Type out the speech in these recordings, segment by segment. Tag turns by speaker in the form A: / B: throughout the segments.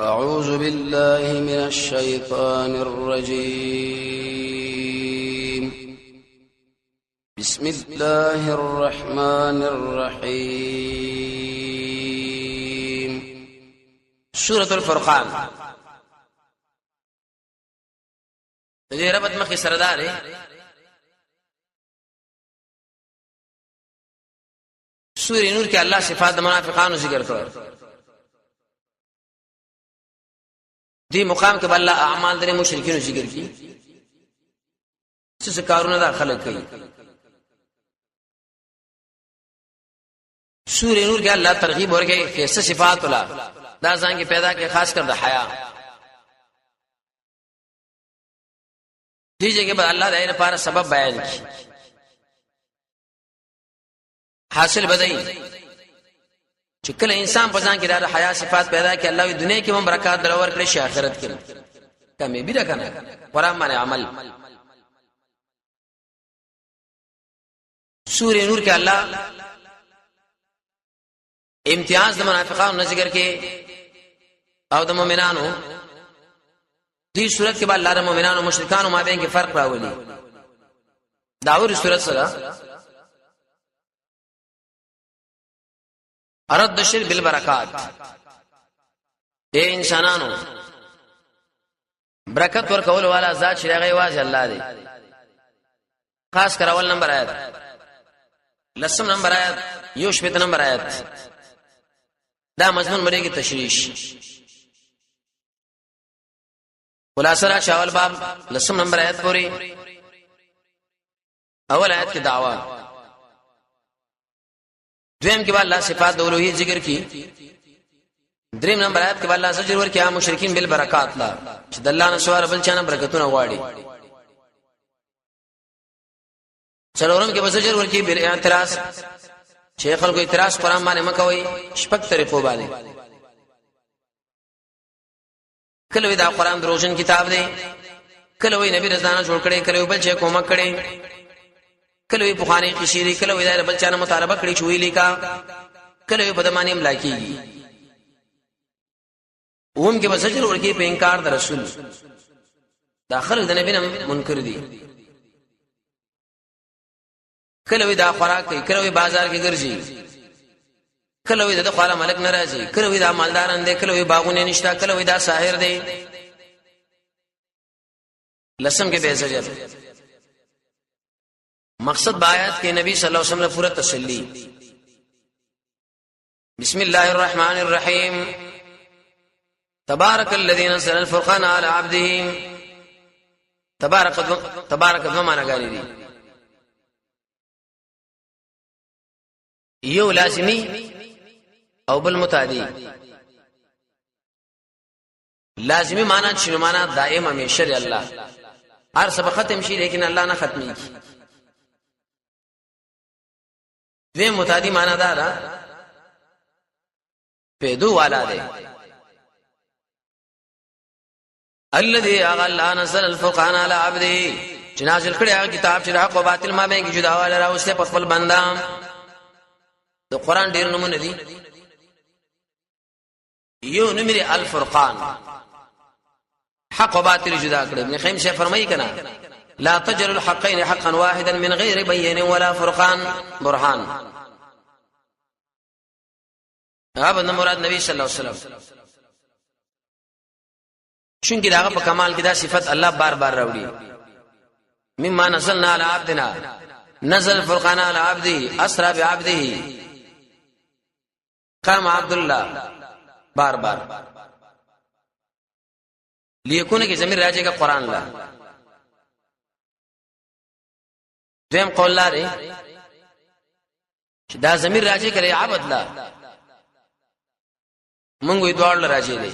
A: أعوذ بالله من الشيطان الرجيم. بسم الله الرحمن الرحيم. سورة الفرقان. دې ربط مخي سردار سورة نور کې الله صفات منافقانو ذکر کړو. دی مقام کې بل اعمال د مشرکین ذکر کی څه کارونه دا خلق کوي. سورہ نور کې الله ترغیب ورکړي چې څه صفات ولا دا ځان کې پیدا کې خاص کر د حیا دي چې به الله دایره لپاره سبب بیان کی حاصل بدای چې کله انسان په ځان کې د حیا صفات پیدا کړي الله د دنیا کې هم برکات درور کړي شي آخرت کې کمه به راکنه قرآن باندې عمل. سورہ نور کې الله امتیاز د منافقانو ذکر کې او د مؤمنانو دې صورت کې به الله د مؤمنانو او مشرکانو مابین کې فرق راولي. داور صورت سره ارد شرک بالبرکات. اے انسانانو برکت ورکول والا ذات چې هغه واځي الله دی. خاص کر اول نمبر آیت لسم نمبر آیت یو شپږ نمبر آیت دا مضمون مړي کې تشریح. خلاصه را چاول باب لسم نمبر آیت پوری اول آیت کې دعوا دویم کې الله صفات د اولوہیت ذکر کی. دریم نمبر آیت کې الله زجر ورکړي عام مشرکین بالبرکات لا چې د الله نه سوال بل چانه برکتونه غواړي. څلورم کې زجر ورکړي بل اعتراض شیخ خلکو اعتراض قرآن باندې مکوئ شپږ طریقو باندې. کله دا قرآن دروژن کتاب دی، کله وی نبی رضوان جوړ کړي، کله بل چې کومک کړي، کله وی بخاری قشيري، کله وی دا بل چانه مطالبه کړي چوي لیکا، کله وی بدمانه املا کیږي. اوم کې بسجر ورکی په انکار د رسول داخل د نبی نه منکر دي. کله وی دا خوراک کوي، کله وی بازار کې ګرځي، کله وی د خپل ملک ناراضي، کله وی دا مالداران دي، کله وی باغونه نشتا، کله وی دا ساحر دي. لسم کې به زجر. مقصد بآیات کې نبی صلی الله علیه وسلم پورا تسلی. بسم الله الرحمن الرحیم. تبارك الذي نزل الفرقان على عبده. تبارك دو معنا غاري دي. یو لازمی او بل متعدی. لازمی معنا چې معنا دائم همیشه دی الله هر سبب ختم شي لیکن الله نه ختمي کی. دوی متعدی معنا دارا پیدو والا دی. الذي اغلى نزل الفرقان على عبده چې نازل کړی هغه کتاب چې حق او باطل ما به کې جدا واله راوسته په خپل بندام. د قران ډیر نمونه دي. یو نمره الفرقان حق او باطل جدا کړی. ابن قیم شیخ فرمایي کنا لا تجر الحقين حقا واحدا من غير بين ولا فرقان برهان. هغه مراد نبی صلی الله علیه وسلم چونکی داغه په کمال کې دا صفت الله بار بار راوړي. مما نزلنا على عبدنا نزل الفرقان على عبده اسرى بعبده قام عبد الله بار بار لیکونه کې زمير راځي کا قران لا. دیم قول لري چې دا زمير راځي کړي عبد لا مونږ یې دوړل راځي دي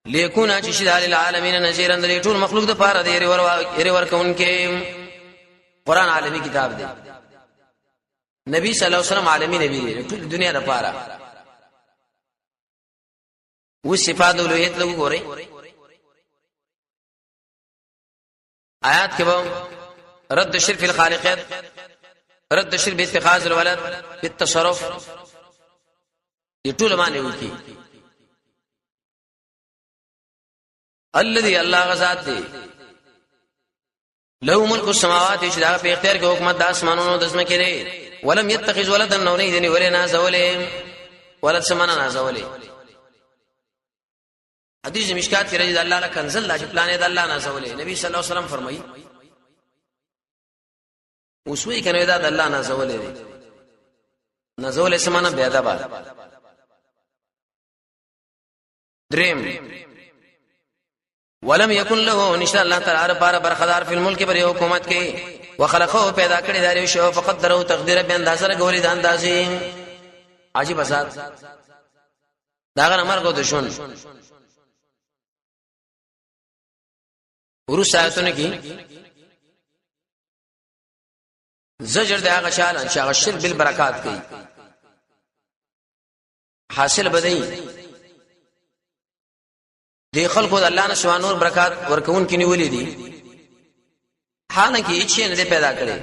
A: لیکونه چې شیدال العالمین نذیر اندرې ټول مخلوق د پاره دی ور کوونکې. قران عالمي کتاب دی. نبی صلی الله علیه وسلم عالمي نبی دی ټول دنیا د پاره. و صفات اولوہیت لګو ګورئ آیات کې به رد شرک الخالقیت، رد شرک باتخاذ الولد بالتصرف، دې ټول معنی وکي. الذي الله غزاد دی له ملک السماوات چې دا په اختیار کې حکومت د اسمانونو د زمکه دی ولم يتخذ ولدا نو نه دی ولنا زولې ولد سمانا نازولې حدیث مشکات کې راځي الله لك انزل لا چې پلان دی الله نازولې نبی صلی الله علیه وسلم فرمایي اوسوي کنه دا الله نازولې دی نازولې سمانا بیا دا با دریم ولم يكن له نشاء الله تعالی بار برخدار فی الملک پر حکومت کې وخلقه پیدا کړی دایو شو فقدره تقدیر به اندازه غوړي د اندازې عجیب ذات داغه امر کو دشمن ورس آیتونه کې زجر دغه شال چې غشل بالبرکات کوي حاصل بدای دی خلقو د الله نه سوا نور برکات ورکون کې نیولې دي حالانکه هیڅ نه پیدا کړي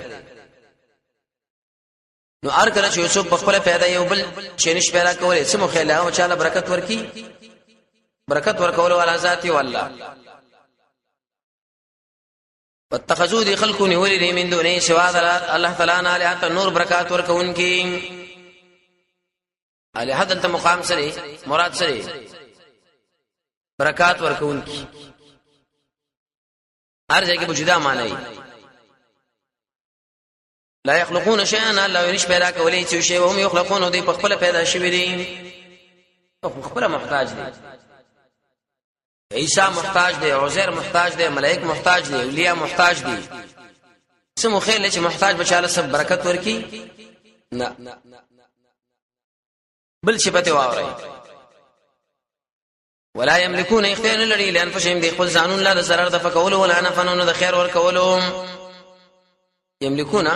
A: نو ار کله چې یوسف په خپل پیدا یو بل چې نش پیدا کولې سمو خیال او چاله برکت ورکی برکت ورکول ولا ذاتي والله واتخذوا دي خلقو نیولې دي من دونه سوا الله تعالی نه له نور برکات ورکون کې اله حد مقام سره مراد سره برکات ورکون کی هر ځای کې بجدا معنی لا يخلقون شيئا الا ينش پیدا کولی چې شی هم يخلقون دوی په خپل پیدا شوی دي په خپل محتاج دي عیسی محتاج دي عزیر محتاج دي ملائک محتاج دي اولیاء محتاج دي سمو خیر چې محتاج بچاله سب برکت ورکی نه بل صفته واوري ولا يملكون اختيار لري لانفسهم دي خپل ځانون لا ضرر د فکول ولا نفعن د خیر ور کولو يملكون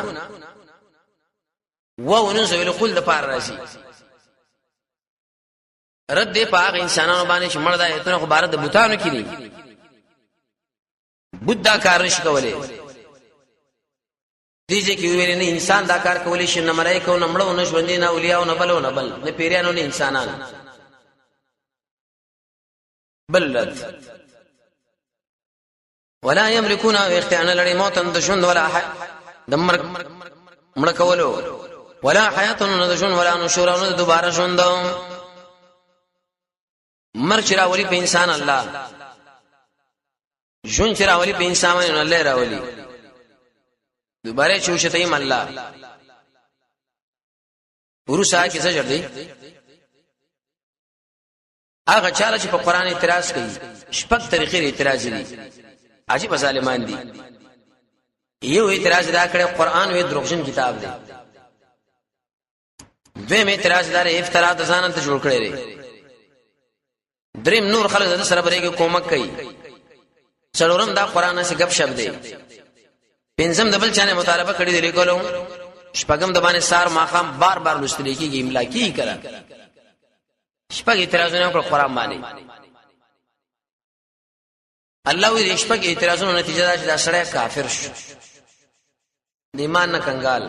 A: ونزل كل د پار راځي رد په هغه انسانانو باندې چې مردا ایتونه خو بار د بوتانو کې دي بوت دا کار نشي کولای دیږي کې ویل نه انسان دا کار کولی شي نه ملائکه او نه مړو نه ژوندې نه اولیاء او نه بل نه پیرانو نه انسانان بلد ولا يملكون اختيار لري موتا دشون ولا دمر مړکولو ولا حیات ندشون ولا نشور دوباره ژوند مر چراولي په انسان الله ژوند چراولي په انسان باندې الله راولي دوباره چوشته الله ورسا کې څه جوړ دی هغه چاله چې په قران اعتراض کوي شپږ طریقې اعتراض دي عجیب ظالمان دي یو اعتراض دا کړي قران وی دروغجن کتاب دی دویم اعتراض دار افترا د ځان ته جوړ کړي دي دریم نور خلک د سره برېږي کومک کوي څلورم دا قران سره غب شپ دی پنځم د بل چانه مطالبه کړي دي لیکلو شپږم د باندې سار ماخام بار بار لوستل کیږي املا کی کړه شپږ اعتراضونه وکړ قران باندې الله وی شپږ اعتراضونو نتیجه دا چې دا سړی کافر شو د ایمان نه کنګال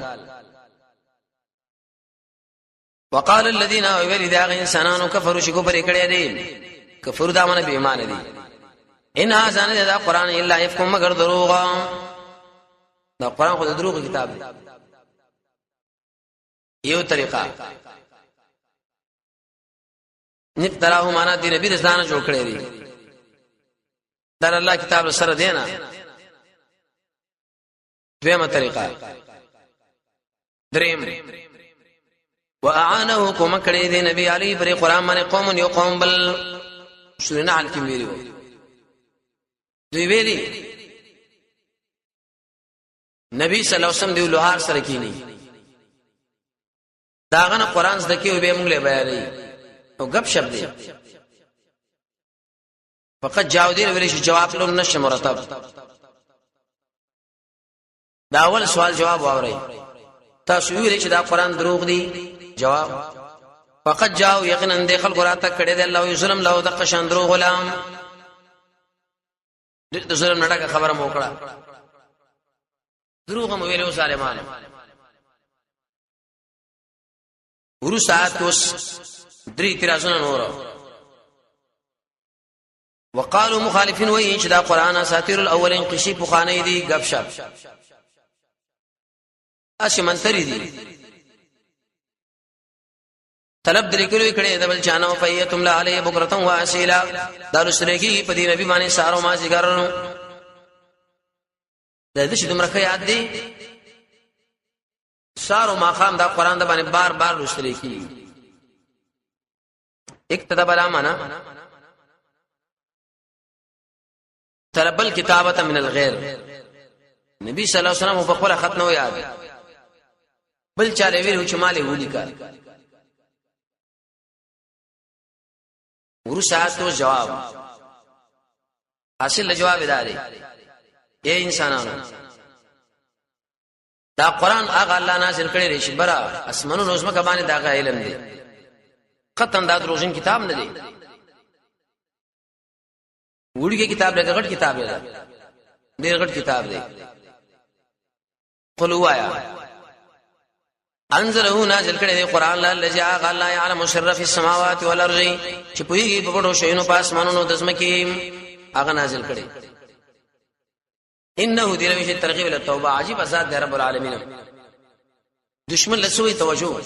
A: وقال الذين ولذا انسانانو كفروا شکو پر کړه دي کفر دا من به ایمان دي ان هاذا نه دا قران الا يفكم مگر دروغ دا قران خو دروغ کتاب دی یو طریقه نفتراه معنا دی نبی رسول جوړ کړی دی در الله کتاب سره دینا دویمه طریقه دریم واعانه کوم کړی دی نبی علی پر قران باندې قوم یو قوم بل شورنا علی کې ویلو دوی ویلي نبی صلی الله علیه وسلم دی لوهار سره کینی داغه قران زکه به موږ له بیانې او غب شپ دی فقط جاو دی ویل شي جواب لون نشه مرتب دا اول سوال جواب واوري تاسو ویل چې دا قران دروغ دی جواب فقط جاو یقینا د خلق راته کړي دی الله ظلم له د قشان دروغ غلام د ظلم نډه خبره مو کړه دروغ مو ویلو ظالمانو ورو ساعت اوس درې اعتراضونه نور وقالو مخالفین وایي چې دا قران اساطیر الاولین قصې پخوانی دي غب شپ اسی منتری دي طلب درې کړي د بل چانو فیتم لا علی بکرتم واسیلا دارو سرکی په دې نبی باندې سارو ما ذکرونو د دې چې دمرخه یاد دي سارو ما خام دا قران د باندې بار بار لوستل کی اکتب الامانه طلب الكتابه من الغير نبی صلی الله علیه وسلم په خپل خط نو یاد بل چاله ویلو چې مالې ولیکا ورساتو جواب حاصل جواب داري اے انسانانو دا قران هغه الله نازل کړی ریش برا اسمنو روزمه کبانه دا علم دی ختم دا دروژن کتاب نه دی وړي کتاب دی غټ کتاب دی ډېر غټ کتاب دی قل وایا انزله نازل کړي دی قران الذي الله يعلم سر في السماوات والارض چې پویږي په ګډو شینو پاسمانونو د زمکې هغه نازل کړي انه درویش ترغیب له توبه عجیب ذات دی رب العالمین دشمن لسوي توجه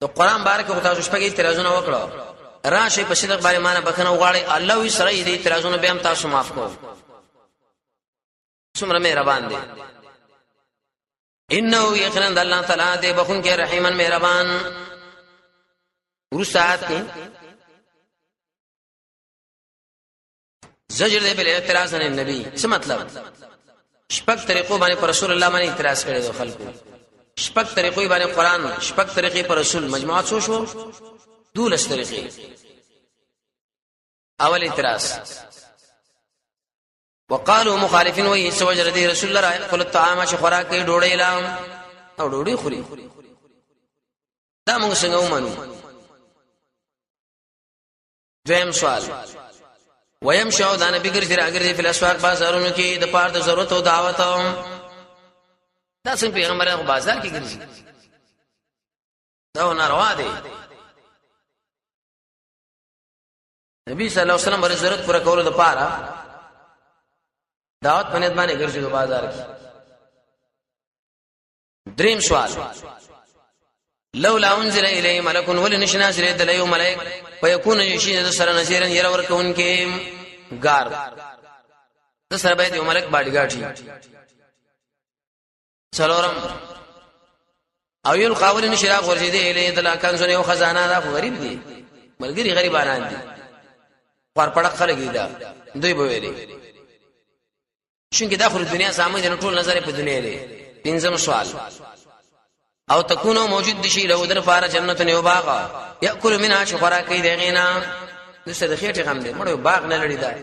A: د قران بارک او تاسو شپږی اعتراضونه وکړو راشه په صدق باندې مان بخنه وغاړي الله وی سره دې اعتراضونه به هم تاسو معاف کوو څومره مهربان دی انه یقینا الله تعالی دې بخون کې رحیمان مهربان ورسات کې زجر دې بل اعتراض نه نبی څه مطلب شپږ طریقو باندې پر رسول الله باندې اعتراض کړي دو خلکو شپږ طریقې باندې قران شپږ طریقې پر رسول مجموعات شو دولس طریقې اول اعتراض وقالو مخالفین وایي سوجر دې رسول الله ياكل الطعام چې خوراک کوي ډوډۍ لام او ډوډۍ خوري دا موږ څنګه ومنو دویم سوال ويمشوا دا نبی ګرځي راګرځي په اسواق بازارونو کې د پاره د ضرورت او دعوت دا څنګه پیغمبر په بازار کې ګرځي دا ناروا دی نبی صلی الله علیه وسلم بر ضرورت پر کولو د پاره دعوت پنځ باندې ګرځي په بازار کې دریم سوال لولا انزل الیه ملک ولنشنا سره د لیو ملائک ويكون یشین سره نذیرا ير ورکون کې غار د سره به یو ملک باډی گاټي څلورم او یل قاول نشرا ورزیده الیه د لاکان زونه یو خزانه دا غریب دي ملګری غریبانان دي پر پړق خلک دي دا دوی به ویلي شونکه داخل دنیا سامي د ټول نظر په دنیا لري پنځم سوال او تكونو موجود دشي له در فار جنت یو باغ یاکل منها شخرا کوي دغینا د صدقې ټغم دي مړو باغ نه لري دا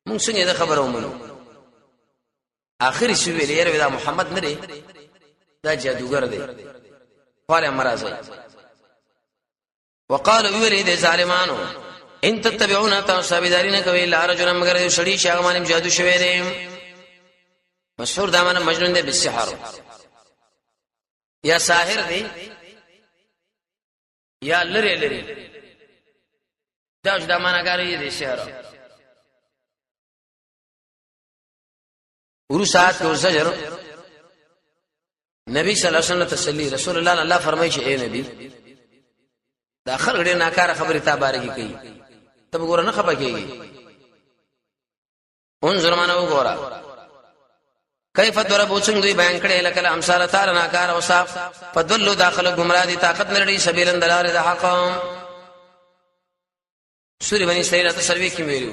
A: مونږ څنګه دا خبره ومنو اخر شی ویل یره دا محمد نه دی دا جادوګر دی قال امرازي وقال ویل دي ظالمانو ان تتبعون تاسبیدارین کوي لا رجل مگر شړی شاغمان جادو شوی دی مشهور دامن مجنون دی بالسحر یا ساحر دی یا لری دا د معناګاری دی سحر ورسات او زجر نبی صلی الله علیه وسلم تسلی رسول الله فرمایي چې اے نبی دا خلک ډېر ناکاره خبره تا بارګي کوي تب ګور نه خپه کیږي اون زرمانه وګورا کیف ضربوا څنګه دوی بیان کړي لکه امثال تعالی ناکار او صاف فدلوا داخل گمراه دي طاقت نړۍ سبیلن دلار د حق سوري بني اسرائیل ته سروي کې ویلو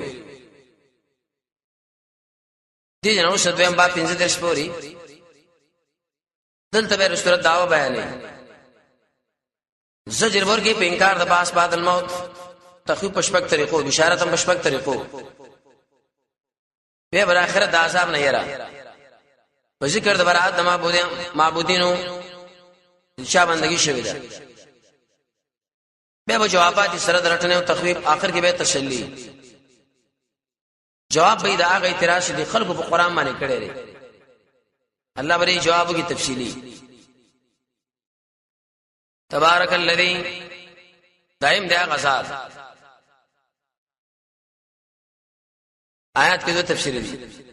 A: دي جنو سدویم با 15 پوری دلته به رسول دعوا بیانې زجر ورګي په انکار د باس بعد الموت تخویف پشپک طریقو بشارت هم پشپک طریقو به بر اخرت د عذاب نه یرا په ذکر د برات د معبودینو چې بندگی شوی ده به جوابات سره درټنه او تخویف اخر کې به تسلی جواب به دا هغه اعتراض دي خلکو په قران باندې کړي لري الله بری جوابو کی تفصیلی تبارک الذی دائم دیا غزاد آیات کې دوه تفسیر دي.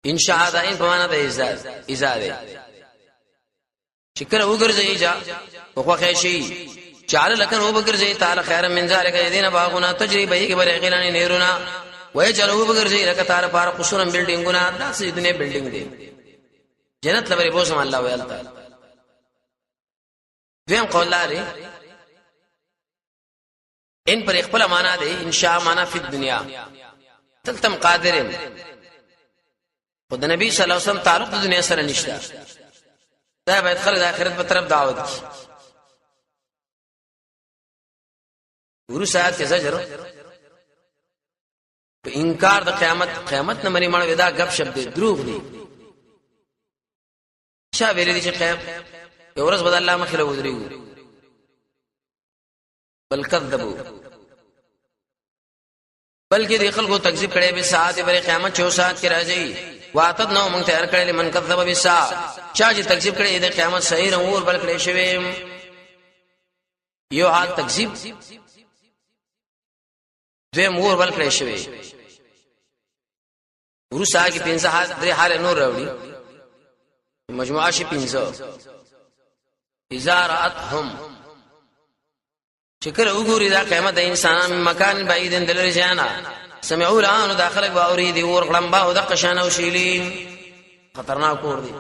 A: انشاء دائم په معنا د ازاده شکر وګرځي جا په خوښ شي چاله لکن وګرځي تعالی خیر من ذلک یدین باغنا تجری به بر غلان نیرونا ويجلو وګرځي لکه تعالی پار قصورن بلډینګونه داسې دنیا بلډینګ دي جنت لبري بوسم الله ویل تعالی. دیم قول لري ان پر خپل معنا دی انشاء معنا فی الدنیا تلتم قادرین خدای نبی صلی الله علیه وسلم تعلق د دنیا سره نشته. دا باید خلک د آخرت په طرف دعوت کړي. ورو ساعت کې زجر په انکار د قیامت نه منی مړ ودا غب شپ دي دروغ دي. چا ویل دي چې قیامت یو ورځ بد الله مخله ودرېږي بل کذبوا بلکې د خلکو تکذیب کړي به ساعت بر قیامت 4 ساعت کې راځي. واتد نو مونږ تیار کړل من کذب بالساعه چا چې تکذیب کړي د قیامت صحیح اور بل کړي شوی یو حال تکذیب دویم اور بل کړي شوی ورسا کې 15 حال درې حال نور راوړي مجموعه شي 15 اذا راتهم شکر وګوري دا قیامت د انسانان مکان بعید دلر جانا سمعوا الان داخلك باوري دي ور غلمبا او د قشان او شیلین خطرناک اور دي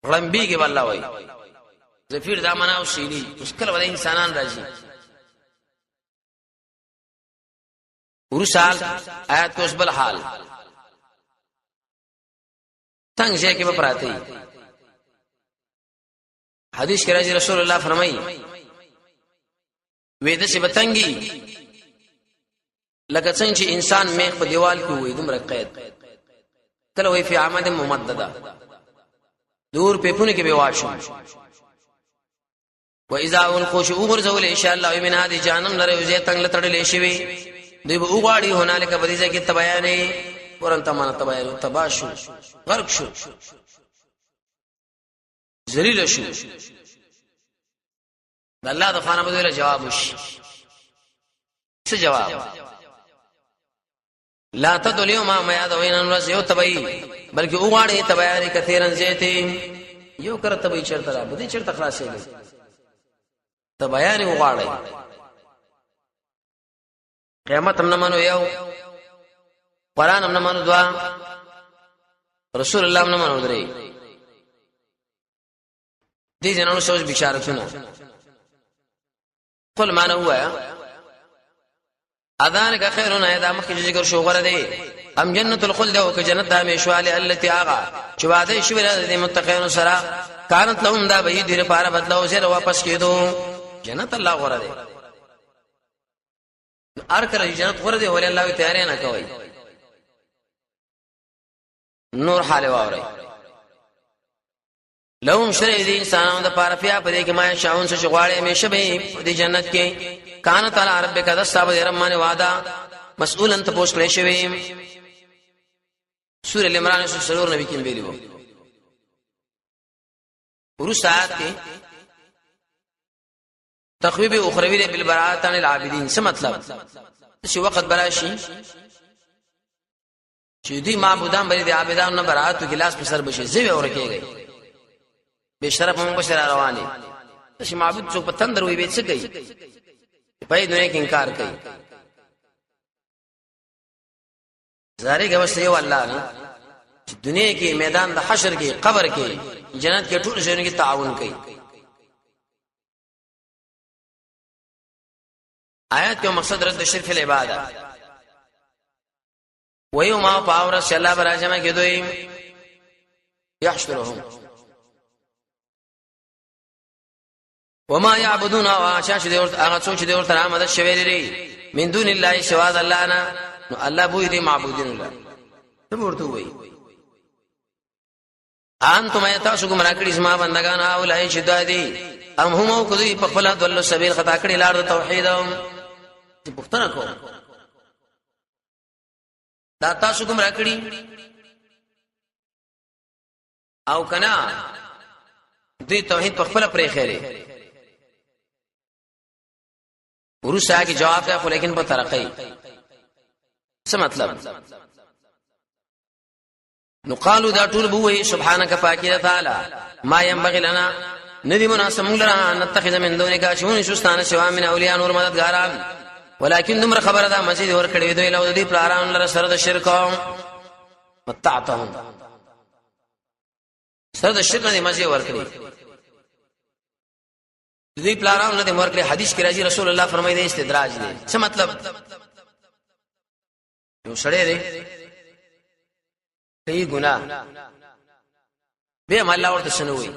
A: غلمبي کې والله وای زفیر دامن او شیلی مشکل ولې انسانان راځي. ورسال آیات کو اسبل حال تنگ ځای کې به پراته حدیث کې راځي رسول الله فرمایي وېده چې بتنګي لکه څنګه چې انسان میخ په دیوال کې وې دومره قید کله وې په عمد ممدده دور په پونه کې به واشو و اذا الخوش وغرزول ان شاء الله من هذه جهنم لره زه تنگ لتړلې شوی دوی به وغاړي هنالک بدیزه کې تبیانې ورنته مان تبیان تباشو غرق شو ذلیل شو د الله د خانه بدله جواب وش څه جواب لا تدل اليوم ما يدوين الناس یو تبي بلکې وغاړي تبیانې کثیرن زیته یو کر تبي چرته را بده چرته خلاصېږي تبیانې وغاړي قیامت هم نه منو یو قران هم نه منو دوا رسول الله هم نه منو درې دي جنانو سوچ بشارتونه قل ما هو اذانک خیرون اذا مخ ذکر شو غره دی ام جنت الخلد او ک جنت د همیشواله التي اغا چې واده شوی د متقین سره كانت لهم دا به دې لپاره بدلو سره واپس کېدو جنت الله غره دی ار کله جنت غره دی ولې الله تیارې نه کوي نور حال واوري لهم شرع دي انسانانو د پاره بیا په دې کې ما شاون څه غواړي همیشه به د جنت کې کان تعالی رب کا دستاب رحمانه وعده مسئول انت پوښ کړی شوی سورہ ال عمران سورہ نبی کې ویلو ورسات کې تخویب اخروی بالبراءه عن العابدین څه مطلب چې وخت براشي چې دي معبودان بری دي عابدان نه برات ګلاس په سر بشي زوی ورکیږي به شرف موږ بشرا رواني چې معبود څوک په تندر وي به څه کوي په دنیا کې انکار کوي زاري غوښته یو الله نه چې دنیا کې میدان د حشر کې قبر کې جنت کې ټول ژوند کې تعاون کوي. آیات کې مقصد رد شرک العباده ويوم باور الله براجمه کې دوی يحشرهم وما يعبدون واشاش دي ورته هغه څوک چې دي ورته آمد شوی لري من دون الله سوا الله نه نو الله بو دي معبودین الله ته ورته وای انتم ایتاسو گمراه کړي اسما بندگان اولای شدادي ام هم کو دوی په خپل دل سبیل خطا کړي لار د توحید ته پښتنه کو دا تاسو گمراه کړي او کنا دوی توحید په خپل پرې خیره ورسا کی جواب ته خو لیکن په ترقی څه مطلب نو قالو دا ټول بوې سبحانك پاکی تعالی ما ينبغي لنا ندی مناسب لنا ان نتخذ من دونك شون شستانه سوا من اولیاء نور مددګاران ولكن دمر خبر دا مسجد ور کړی دوی له دې پلاران لره سره د شرک متعتهم سره د شرک نه مسجد ور کړی دې پلاران له ور کړی حدیث کې راځي رسول الله فرمایي استدراج دی څه مطلب یو سړی دی کوي ګناه به الله ورته شنوي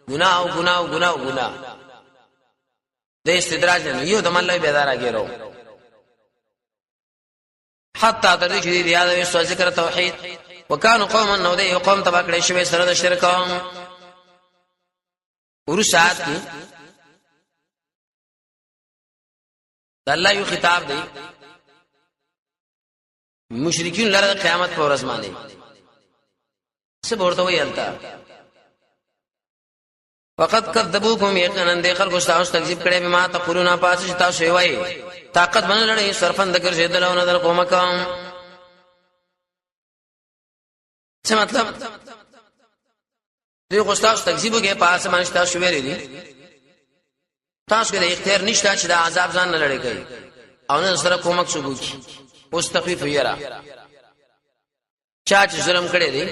A: ګناه او ګناه او ګناه او ګناه د استدراج نه یو د الله بیدار راګیرو حتی تر دې چې دی یاد وي ذکر توحید وکانو قوما نو دی قوم تبا کړی شوی سره د شرک ورسات کی د الله یو خطاب دی مشرکین لره قیامت پر ورځ باندې څه ورته ویلتا فقط کذبوکم یقینا د خلکو تاسو تکذیب کړي به ما تقولون پاس چې تاسو وایي طاقت باندې لړې صرفن ذکر شه دلونه در قوم کوم څه مطلب دوی تاسو تکذیب کوي پاس باندې تاسو ویلي دي تاسو کې اختیار نشته چې د عذاب ځان نه لړې کوي او نه سره کومک ثبوت اوس تخفیف یرا چا چې ظلم کړي دي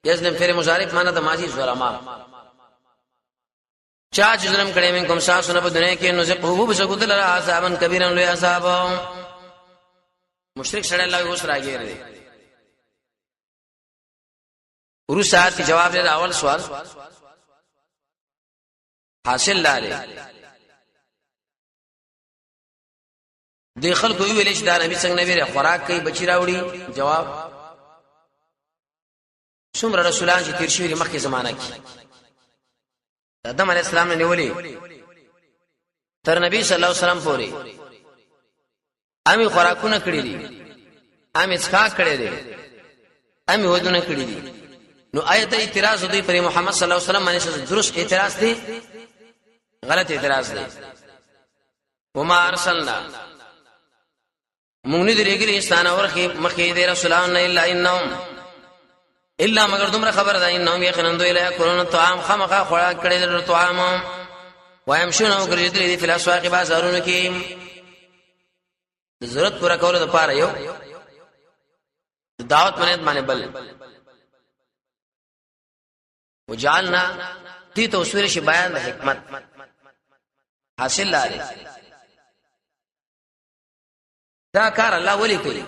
A: یزلم فعل مضارع معنا د ماضی ظلما چا چې ظلم کړي من کوم ساسونه په دنیا کې نو زه په بسکو دل را عذابن کبیرن لوی عذاب مشرک سره الله اوس راګیر دي ورسات کی جواب دې اول سوال حاصل لاره د خلکو ویل چې دا نبی څنګه نبی خوراک کوي بچی راوړي جواب څومره رسولان چې تیر شوی مخکې زمانہ کې آدم علیہ السلام نے نیولی تر نبی صلی الله علیه وسلم پورې امی خوراکونه کړی دي امی څخه کړی دي امی ودونه کړی دي نو آیت اعتراض دوی پر محمد صلی الله علیه وسلم باندې درست اعتراض دی غلط اعتراض دی وما ارسلنا مونږ دې لګري انسان اورخي مخې دې رسولان الا انهم الا مگر دومره خبر ده انهم يخنن دوی لا کورون الطعام خمخه خوراک کړي د طعام ويمشون او ګرځي دي په اسواق بازارونو کې ضرورت پورا کول د پاره یو دعوت باندې بل وجعلنا دي توسویر شي بیان د حکمت حاصل لاره دا کار الله ولي کوي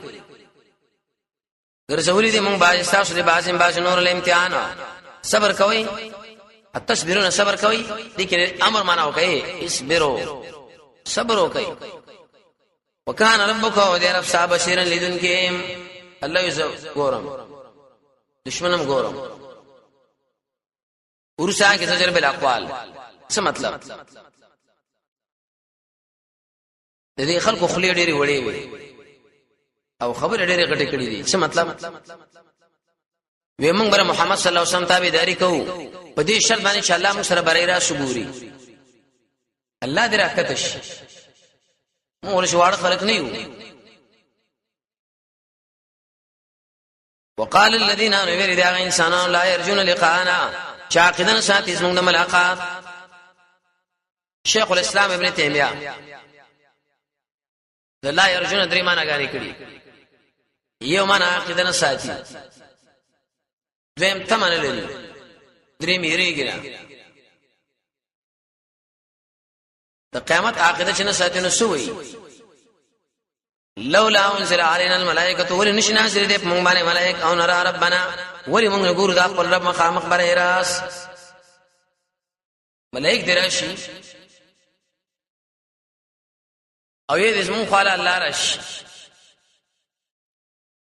A: ګرځولې دي مونږ باز تاسو دې باز نور له امتحان صبر کوي التصبرون صبر کوي دي کې امر معنا وکي اصبروا صبر وکي وکان ربک او دې رب صاحب بشیر لیدن کې الله یو ګورم دشمنم ګورم ورسا کې زجر بل اقوال څه مطلب د دې خلکو خلی ډېری وړي وي او خبر ډېرې غټې کړې دي څه مطلب وې موږ بر محمد صلی الله علیه وسلم تابعداري کوو په دې شرط باندې چې الله موږ سره برای را صبوري الله دې راکتش موږ شواړ خلق نه یو وقال الذين امنوا بالله انسانان لا يرجون لقاءنا شاقدن ساتي زموږ د ملاقات شیخ الاسلام ابن تیمیه لا يرجون درې معنا غاري کړي یو معنا عقیدنه ساتي دویم تمنه لري درې میریږي د قیامت عقیده چې نه ساتي نو سوې لولا انزل علينا الملائکه ولنش نازل دې مونږ باندې ملائک او نرى ربنا ولي مونږ ګورو د خپل رب مخامخ بره راس ملائک دراشي او یې دې مونږ خاله الله راش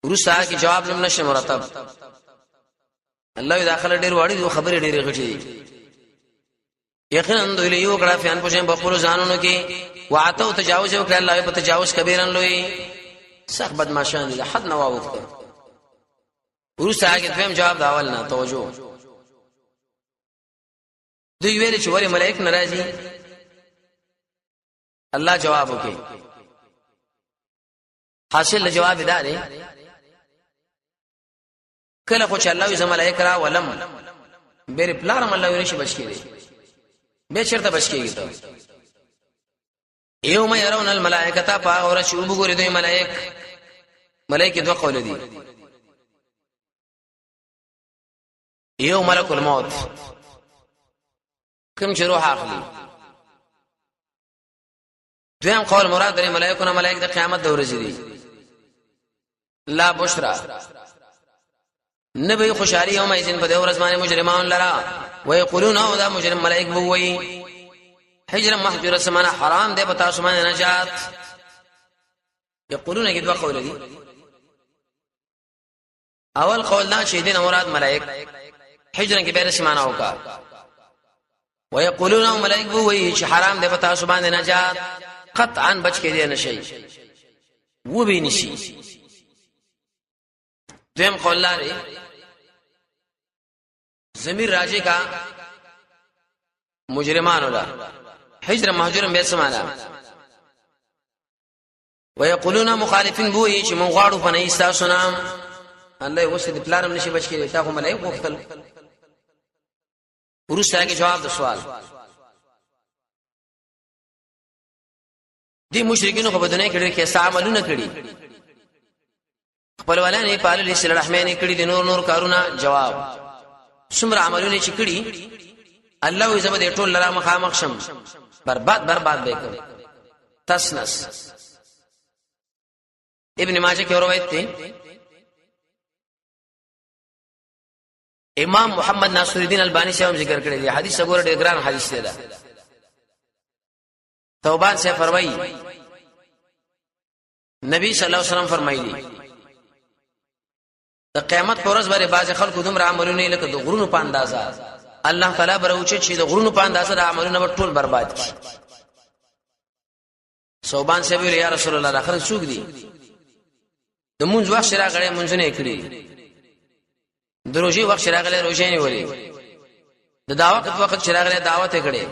A: ورسا کی جواب لم نشه مرتب الله داخله ډیر وړي دو خبره ډیر غټي یقینا دوی له یو کړه فین پوښتنه په خپل ځانونو کې وعتو تجاوز وکړه الله په تجاوز کبیرن لوی سخت بدمعشان دي حد نه واوښته ورسا کی فهم جواب داول نه توجه دوی ویل چې وری ملائک ناراضي الله جواب وکي حاصل جواب دی کله خو چې الله یې ملائکه را ولم بیر پلارم الله یې نشي بچ کېږي به چرته بچ کېږي ته یوم يرون الملائکه فاور شوب ګورې دوی ملائکه دوه قول دي یو ملک الموت کوم چې روح اخلي دویم قول مراد لري ملائکه د قیامت د ورځې دي لا بشرا نبی خوشالي یوم ایذن په دور ازمانه مجرمان لرا ويقولون او دا مجرم ملائک بووي حجر محجور سمانه حرام دی پتا سمانه نجات یقولون کې دوه قول دي اول قول دا چې دین مراد ملائک حجر کې به سمانه وکا ويقولون ملائک بووي چې حرام دی پتا سمانه نجات قطعا بچ کې دی نشي و به نشي دویم قول لري ضمیر راجی کا مجرمان ولا حجر مهجور به سمانا ويقولون مخالفين بوئی چې مون غواړو پنه ایستا سنام الله وسد پلانم نشي بچ کړي تا کوم ملائک وختل ورسره کې جواب د سوال دي مشرکین خو بدونه کړي کې استعمالونه کړي خپل ولانه په الله صلی الله علیه کړي د نور کارونه جواب څومره عملونه چې کړي الله یې زموږ ټول لرا مخامخ شم برباد به کړ تسنس ابن ماجه کې روایت ده امام محمد ناصر الدین البانی صاحب ذکر کړی دی حدیث وګوره ډېر ګران حدیث دی دا توبان سے فرمایي نبی صلی الله علیه وسلم فرمایلی د قیامت پر ورځ باندې باز خلکو دومره عملونه لکه د غرونو په اندازه الله تعالی بروچ چې د غرونو په اندازه د عملونه ټول برباد کړي صوبان سے ویل یا رسول الله اخر څوک دي د مونږ وخت شراغله مونږ نه کړی د روزي وخت شراغله روزي نه ولي د دعوت وخت شراغله دعوت کړي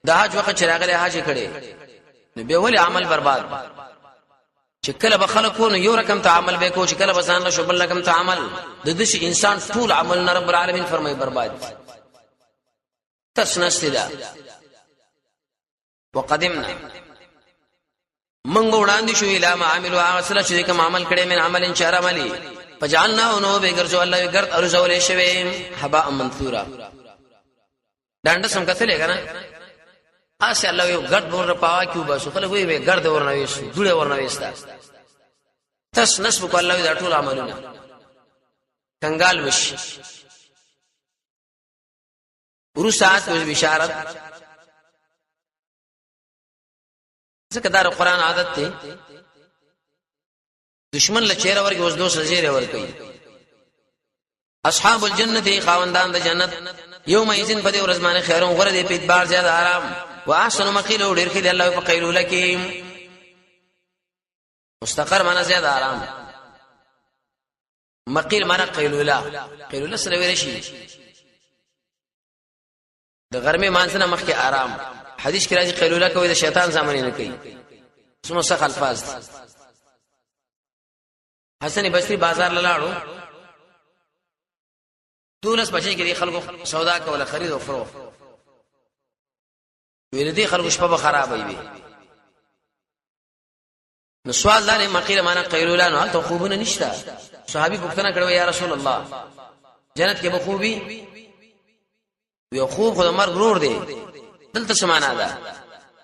A: د حج وخت شراغله حج کړي نو به ولي عمل برباد چې کله به خلکو یو رقم ته عمل وکړو چې کله به ځان له شبل رقم ته عمل د دې انسان ټول عمل رب العالمین فرمای برباد تسنستدا وقدمنا من وړاندې شو اله ما عملوا اصل چې کوم عمل کړي من عمل چار عملي فجعلنا نو به ګرځو الله ګرد ارزول شوی حباء منثورا ډانډه سم کتلې کنه اسه الله یو ګرد ور پاوا کیو بس خلک وی ګرد ورنويس جوړه ورنويستا تس نسب کو الله دا ټول عملونه کنګال وش ورسات او بشارت څنګه دا قرآن عادت ته دشمن له چیرې ورګي اوس دوه سجیره ور کوي اصحاب الجنه خاوندان د جنت یوم ایذن بده ورزمانه خیرون غره دي په اعتبار زیاده آرام واحسن مقيل ودير خير الله په قيلوله کې مستقر معنا زیاده آرام مقيل معنا قيلوله سره ویل شي د غرمه مانځنه مخکې آرام حدیث کې راځي قيلوله کوي د شیطان زمانه نه کوي څومره سخت الفاظ حسن بصری بازار لاړو دولس بچي کې خلکو سودا کوله خرید او فروخت ویل دي خلکو شپه خراب وي نو سوال لاره مقیله معنا قیلولا نو ته خوبونه نشته صحابي پوښتنه کړو یا رسول الله جنت کې به خوبي یو خوب خو مرګ رور دی دلته سمانا ده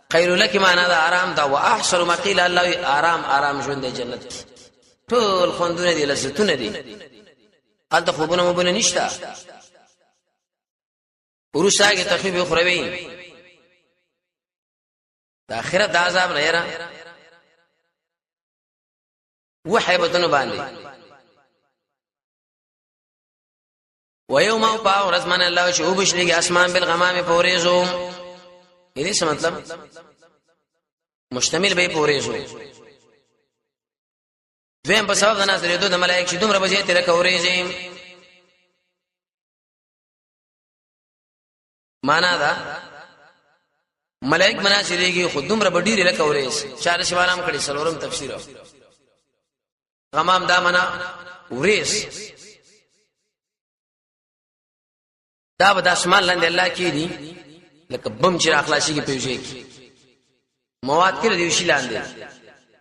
A: قیلولا کې معنا ده آرام ده واحسن مقیل الله آرام ژوند دی جنت ټول خوندونه دي لذتونه دي الته خوبونه مبونه نشته ورساګه تخفیف خروي د اخرت د عذاب نه یره وحيبتن باندې ويوم باو رزمان الله چې وبشلګي اسمان بالغمام فوريزو دې څه مطلب مشتمل به فوريزو دویم په سبب د نظر د ملائک چې دومره بځې تر کورېږي معنا دا ملائک مناسریږي خودم رب ډیر لکه ورېس چار شوالام کړي سلورم تفسیر غمام دا منا ورېس دا به د اسمان لاندې الله کې دي لکه بم چې اخلاصي کې پیوځي مواد کې دی شي لاندې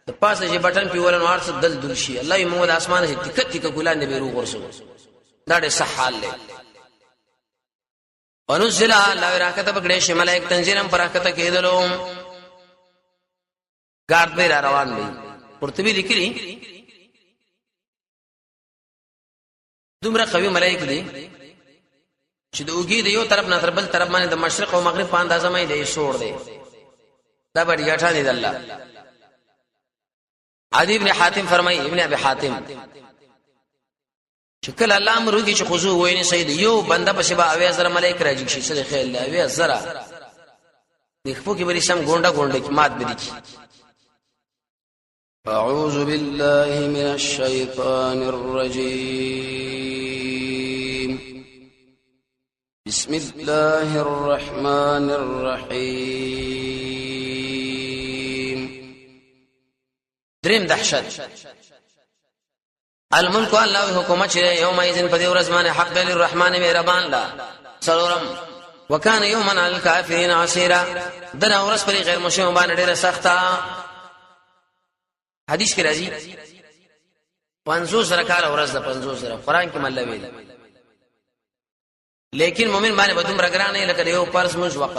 A: د پاسه چې بٹن پیول نو ارڅ دل دل شي الله یې موږ د اسمان هي ټیک ټیک ګلان دی بیرو ورسو دا ډېر صح حال دی ونزل الله راکته بغړې شه ملائک تنزیلم پراکته کېدلو ګارد به روان دي قرطبي لیکلي دومره قوي ملائک دي چې د اوګي د یو طرف نه تر بل طرف باندې د مشرق او مغرب په اندازه مې دی سور دی دا به یاټه دي الله عدی ابن حاتم فرمای ابن ابي حاتم شکل الله امرږي چې خضوع ویني سید یو بنده په شبا اوی زره ملائک راځي شي سره خیال دی اوی زره دغه کې بری سم ګونډه ګونډه کې مات بدی کی اعوذ بالله من الشیطان الرجیم بسم الله الرحمن الرحيم دریم دهشت الملك الله حکومت یوم اذن په دې ورځ باندې حق دی الرحمن مهربان لا سلام وکانه یوما علی الکافرین عسیرا دنا ورځ پر غیر مسلمان باندې ډیره سخته حدیث کې راځي 500 رکعات ورځ د 500 قرآن کې مله ویل لیکن مومن باندې بدوم رګرانه لکه یو پرس منځ وخت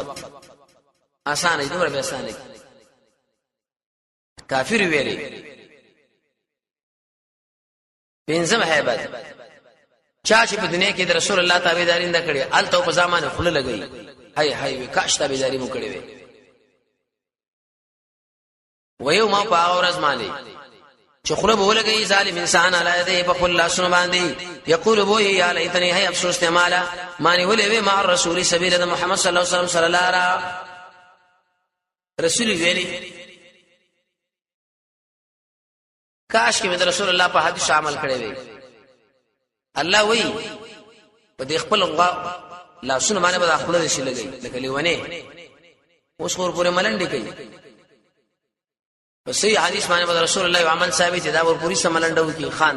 A: آسان دی دومره به آسان دی کافر ویلي پنځم hebat چا چې په دنیا کې د رسول الله تابعداري نه کړي الته په ځمانه خله لګي هاي کاش تابعداري مو کړي وي ويوم ما اورز مالي چې خله به لګي ظالم انسان علی دې په خل سن باندې یقول بو یا لیتنی هي افسوس ته مالا مانی ولې مع الرسول سبیل د محمد صلی الله علیه وسلم صلی الله علیه رسول ویلي کاش کې د رسول الله په حدیث عمل کړی وي الله وی په دې خپل لا سن باندې به خپل شي لګي لکه لیونه اوس خور پورې ملنډي کوي صحیح حدیث باندې رسول الله عمل ثابت دا ور پوری سملندو کی خان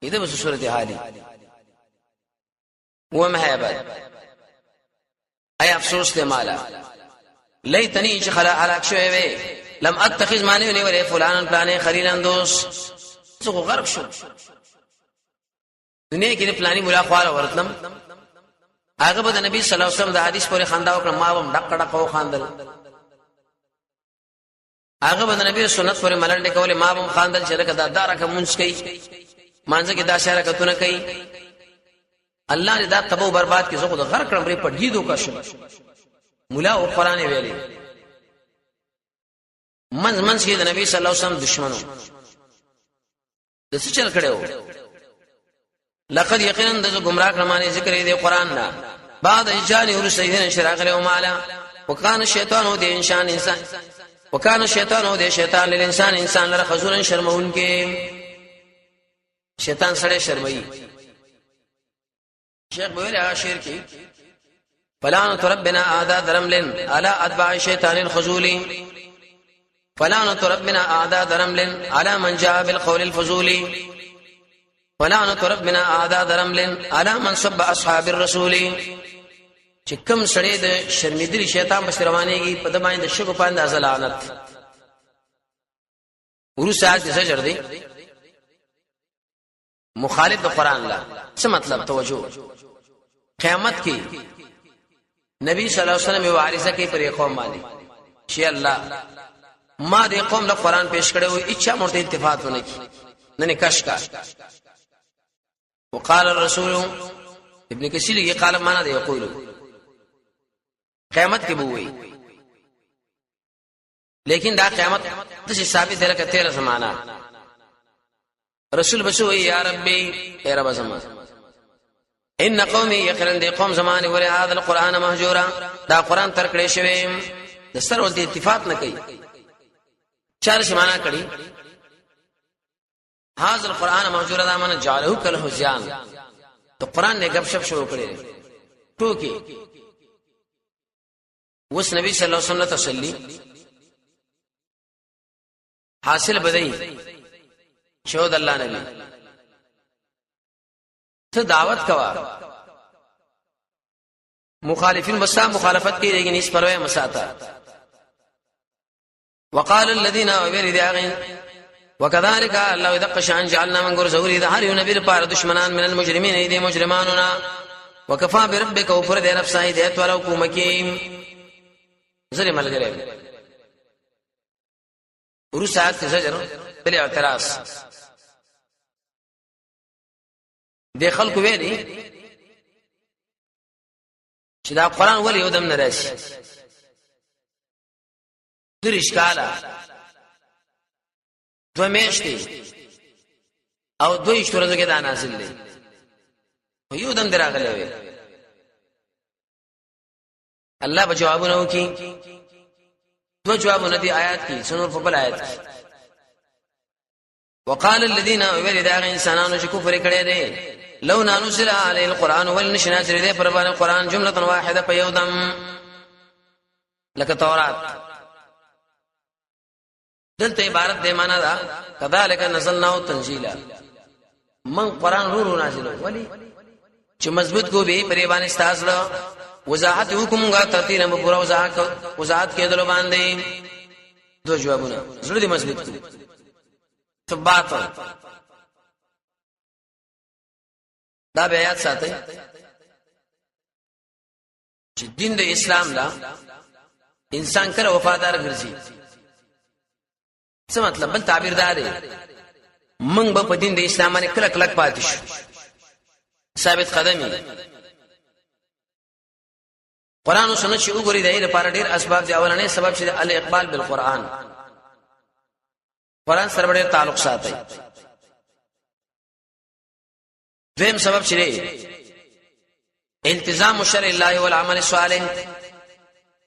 A: دي دې بس صورت حالي و مهابت اي افسوس ته مالا ليتني چې خلا هلاك شوي وي لم اتخذ ماني ولي فلان پلانې خليلا دوست څو غرق شو دنیا کې پلانې مولا خواله ورتلم هغه به نبی صلی الله علیه وسلم د حدیث پورې خندا وکړه ما هم ډک ډک او خاندل هغه باندې نبی سنت پر ملنډه کوله ما هم خاندل چې رکه دا دارکه مونږ کوي مانځه کې دا شهره کتونه کوي الله دې دا تبو برباد کې زه خود غر کړم لري پټګیدو کا شو مولا او قران ویلي منځ کې د نبی صلی الله علیه وسلم دشمنو د څه چل کړو لقد یقینا د گمراه کړمانه ذکر دې قران نه بعد اجانی ورسیدن شراغ له مالا وکانه شیطان دې انسان وکانه شیطان دې شیطان للانسان انسان لره خذورن شرمون کې شیطان سره شرمئی شیخ بوله شعر کې فلان ربنا اعداء درملن على اتباع شیطان الخذول فلان ربنا اعداء درملن على من جاء بالقول الفضول فلان ربنا اعداء درملن على من سب اصحاب الرسول چې کوم سړی د شرمېدلی شیطان په روانيږي په دماین د شګو پاند ازلانت ورسات زجر دی مخالف د قران لا څه مطلب توجه قیامت کې نبی صلی الله علیه وسلم وارثه کې پر قوم باندې چې الله ما دې قوم له قران پیش کړو اچھا مرته اتفاق ونه کی نه کش کا وقال الرسول ابن کثیر یہ قال معنا دی یقول قیامت کې بووي لیکن دا قیامت د ثابت ده لکه 13 زمانہ رسول بشو یا ربي اے رب زمان ان قومي يقرن دي قوم زمانه ور هذا القران مهجورا دا قران تر کړي شوی د سر ولته اتفاق نه کوي چار سمانا کړي هاذ القران مهجورا دا من جعله کله زیان تو قران نه غب شپ شروع کړي ټوکی وس نبی صلی الله علیه وسلم تسلی حاصل بدای شهود الله نبی ته دعوت کوا مخالفین بسا مخالفت کی لیکن اس پروا مساتا وقال الذين وبرداغين وكذلك الله يدق شان جعلنا من غير زوري ظهر نبي بار دشمنان من المجرمين ايدي مجرماننا وكفى بربك وفرد نفسه ايدي ولو كومكيم زري ملګری ورسات زجر بلا اعتراض دي خلق ویلي چې دا قران ولې ودم نه راشي در اشکاله دو میشتي او دوی شورزو کې دا نازل دي یو دم دراغله وي الله به جوابونه وکي دو جوابونه دي آیات کې سنور په بل آیات کې وقال الذين ولد انسانانو چې کفر کړي دي لو ننزل عليه القران ولنشنازل دي پر باندې قران جمله واحده په یو دم لکه تورات دلته عبارت دی معنا دا کذالک نزلناه تنزیلا من قران رو نازلو ولی چې مضبوط کو به پرې باندې استاسلو وضاحت حکم غا ترتیب نه پورا وضاحت کېدل باندې دو جوابونه زړه دې مضبوط کو ثبات دا بیات ساتي چې دین د اسلام لا انسان کله وفادار ګرځي څه مطلب بل تعبیر دار موږ په دین د اسلام باندې کله کله پاتې شو ثابت قدمي قران او سنت چې وګوري د لپاره ډېر اسباب دي اولنې سبب چې الاقبال بالقران قران سره ډېر تعلق ساتي دویم سبب چې التزام شرع الله والعمل الصالح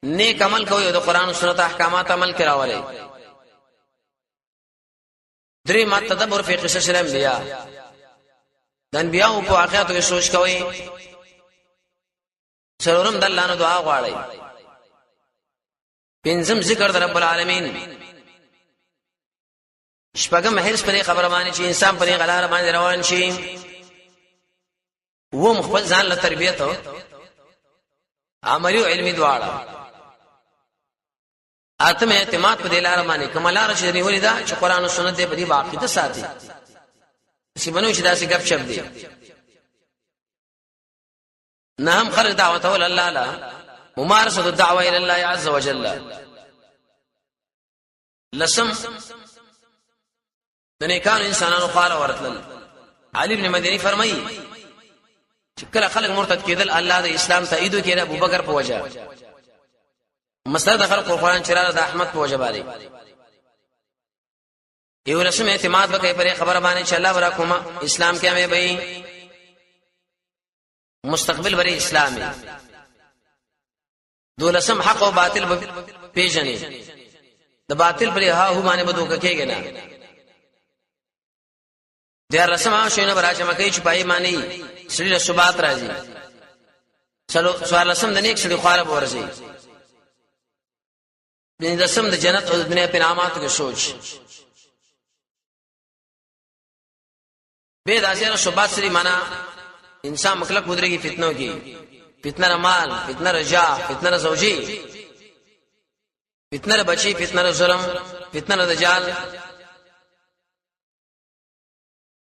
A: نیک عمل کوي د قران او سنت احکامات عمل کراولي درې ما تدبر فی قصص الانبیاء د انبیاء په واقعاتو کې سوچ کوي څلورم د الله نو دعا غواړي پنځم ذکر د رب العالمین شپږم هرڅ پرې خبره باندې چې انسان پرې غلار باندې روان شي و مخبل ځان له تربیته عملی او علمي دواړه اتم اعتماد په دلاره باندې کملار شي دی ولیدا چې قران او سنت دې په دې واقعي ساتي سی بنو چې داسې غب شپ دي نام خلق دعوت ول الله لا ممارسه الدعوه الى الله عز وجل لسم د نیکانو انسانانو خاله ورتل علي ابن مديني فرمایي چې کله خلک مرتد کېدل الله د اسلام تایید کړي ابو بکر په وجه مسله د خلق قرآن چراله د احمد په وجه باندې یو رسم اعتماد وکړي پر خبره باندې چې الله ورا کومه اسلام کې مې به مستقبل بری اسلامي دولسم حق او باطل پیژنې د باطل پر ها هو باندې بدو کېږي نه د رسمه شونه براچ مکه چې پای معنی سړي ثبات راځي چلو سوال لسم د نیک سړي خارب ورځي بین لسم د جنت او دنیا په نعمتو کې سوچ به داسې ثبات سړي معنا انسان مخلق ودرېږي فتنو کې فتنه مال فتنه رجا فتنه زوجي فتنه بچي فتنه ظلم فتنه دجال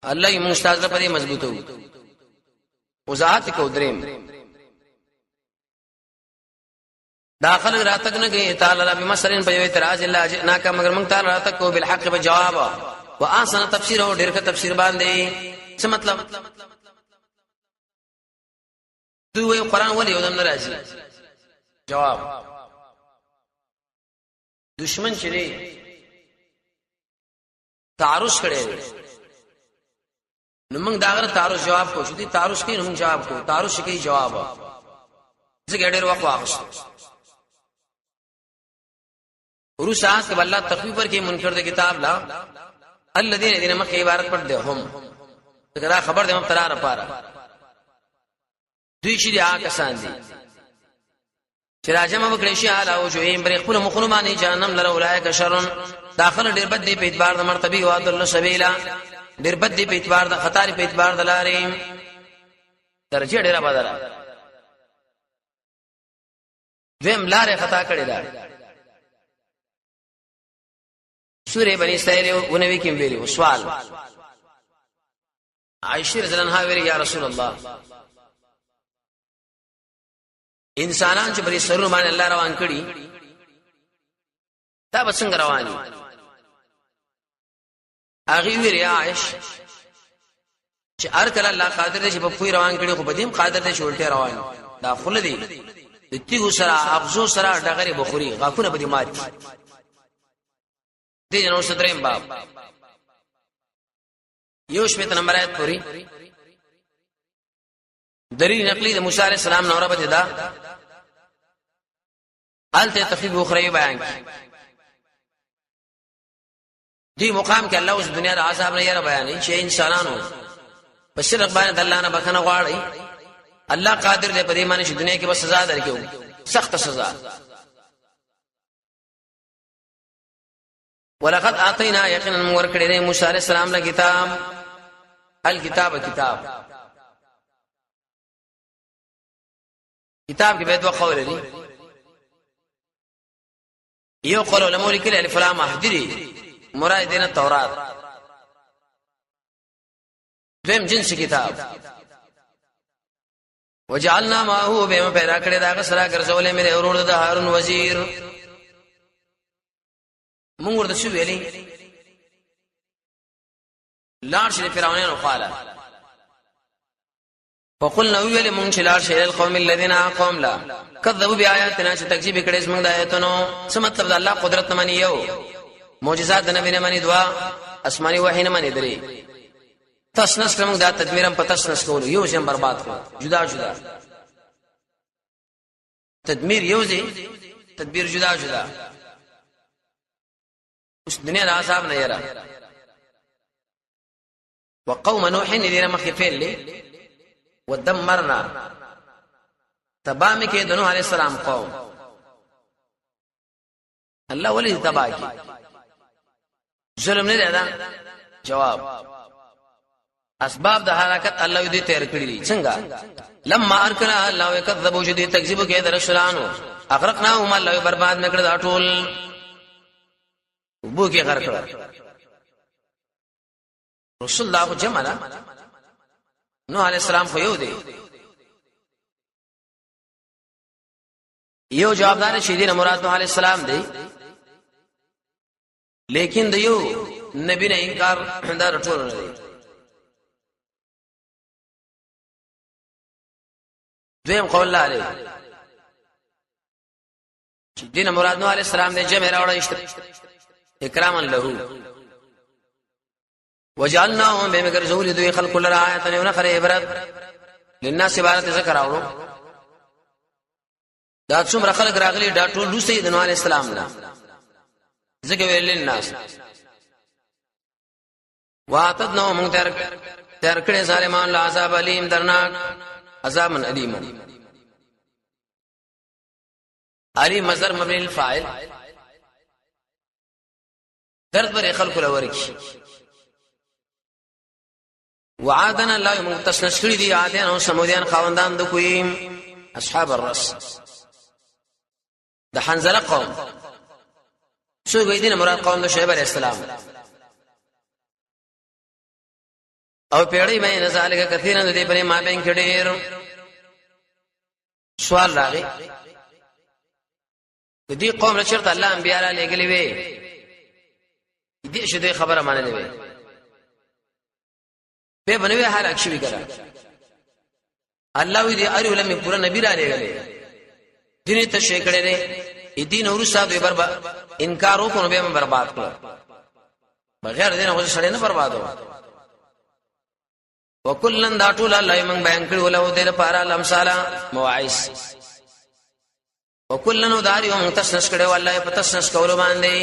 A: الله یې مستاذ په دې مضبوطو وضاحت کو دریم داخل راتک نه کوي تعالی رب مسرین په اعتراض الله جنا کا مگر موږ تعالی راتک کو بالحق په جواب واسن تفسیر او ډیر ښه تفسیر باندې څه مطلب دوی قرآن ولې ودم ناراضي جواب دشمن چې تعرض کړي نو موږ دا غره تعرض جواب کو چې دي تعرض کوي نو موږ جواب کو تعرض کوي جواب زګ ډېر وخت واغست ورسات کې الله تخفیف ورکې منکر د کتاب لا الذين مخ عبارت پر ده هم دا خبر ده مبتلا را پاره دوی چې آ کسان دي چې راجمه وکړي شي حالا او جویم بر خپل مخونو باندې جهنم لره اولایک شرن داخل ډیر بد دی په اعتبار د مرتبه او عدل سبیلا ډیر بد دی په اعتبار د خطر په اعتبار د لارې درجه ډیره بدره دیم لارې خطا کړی دا سورې بنی اسرائیل ونوي کې ویلي سوال عائشہ رضی الله عنها ویلي یا رسول الله انسانان چې بری سرونه باندې الله روان کړي دا به څنګه رواني هغه ویلي عائشہ چې هر کله الله قادر دی چې په کوی روان کړي خو بدیم قادر دی چې ولټه روان دا خل دی د تیغو سره ابزو سره ډغری بخوري غاکونه به دي مات دي جنو ستریم باب یو شپه نمبر آیت پوری دلیل نقلی د موسی علیہ السلام نو رب دا الته تخفیف اخروی بیان کی دی مقام کې الله اوس دنیا د عذاب نه یې بیان چې انسانانو په شرک باندې الله نه بخنه غواړي الله قادر دی په دې معنی چې دنیا کې به سزا درکو سخت سزا ولقد اعطينا يقينا ورکړې موسی عليه السلام له کتاب الکتاب کتاب کې به دوه قول لري یو قول علماء لیکلي الف لام احذري مراد دینه تورات دیم جنس کتاب وجعلنا معه بما پیدا کړی دا سره ګرځولې مې ورور د هارون وزیر موږ ورته شو ویلي لار شي فرعونانو قاله وقلنا ویل موږ چې لار شي القوم الذين قوم لا كذبوا بآياتنا چې تکذیب کړي زموږ د آیاتونو څه مطلب د الله قدرت نه مانی یو معجزات د نبی نه مانی دوا اسماني وحی نه مانی درې تسنس کوم دا تدمیرم په تسنس کول یو شم برباد کړ جدا جدا تدمیر یو ځای تدبیر جدا جدا اوس دنیا د عذاب نه یرا وقوم نوح الذين مخفل لي ودمرنا تبام کې د نوح عليه السلام قوم الله ولي تبا کی ظلم نه ده جواب اسباب د حرکت الله دې تیر کړی دي څنګه لما ارکنا الله یکذبوا جدي تکذیب کې در رسولانو اغرقناهم الله برباد نکړه دا ټول وبو کې غرق کړه رسول الله جمعنا نوح علیہ السلام خو یو دی یو جوابدار شي دین مراد نوح علیہ السلام دی لیکن د یو نبی نه انکار دا رټول نه دی دویم قول الله علیه چې دین مراد نوح علیہ السلام دی جمع راوړل اکراما له وجعلناهم بمگر زول دوی خلق لرا آیاتن ونخر عبرت للناس عبارت ذکر اورو دا څومره خلق راغلي دا ټول لو سید نوح علیہ السلام نه ذکر ویل للناس واتدنا من تر کړه ظالمان لا عذاب الیم درناک عذاب الیم علی مصدر مبنی الفاعل درد بر خلق لورکی وعادنا الله متصنش کړی دي عادیان او سمودیان خاوندان د کویم اصحاب الرس د حنزله قوم څو غیدین مراد قوم د شعیب علیہ السلام او پیړی مې نزالګه کثیرن د دې پرې ما بین کډیر سوال راغی د دې قوم له چرته الله انبیاء علیه لګلې وي دې شته خبره مانلې وي په بنوي هر اکشوي کړه الله وی دې اړو لمه پورا نبی را لګلې دیني ته شي کړه دې دین اور صاحب برباد انکار وکړو به برباد کړ بغیر دین هغه سره نه بربادو وکلن دا ټول الله من بیان کړو له دې لپاره لمثال مواعظ وکلن داریو متصنس کړو الله په تسنس کولو باندې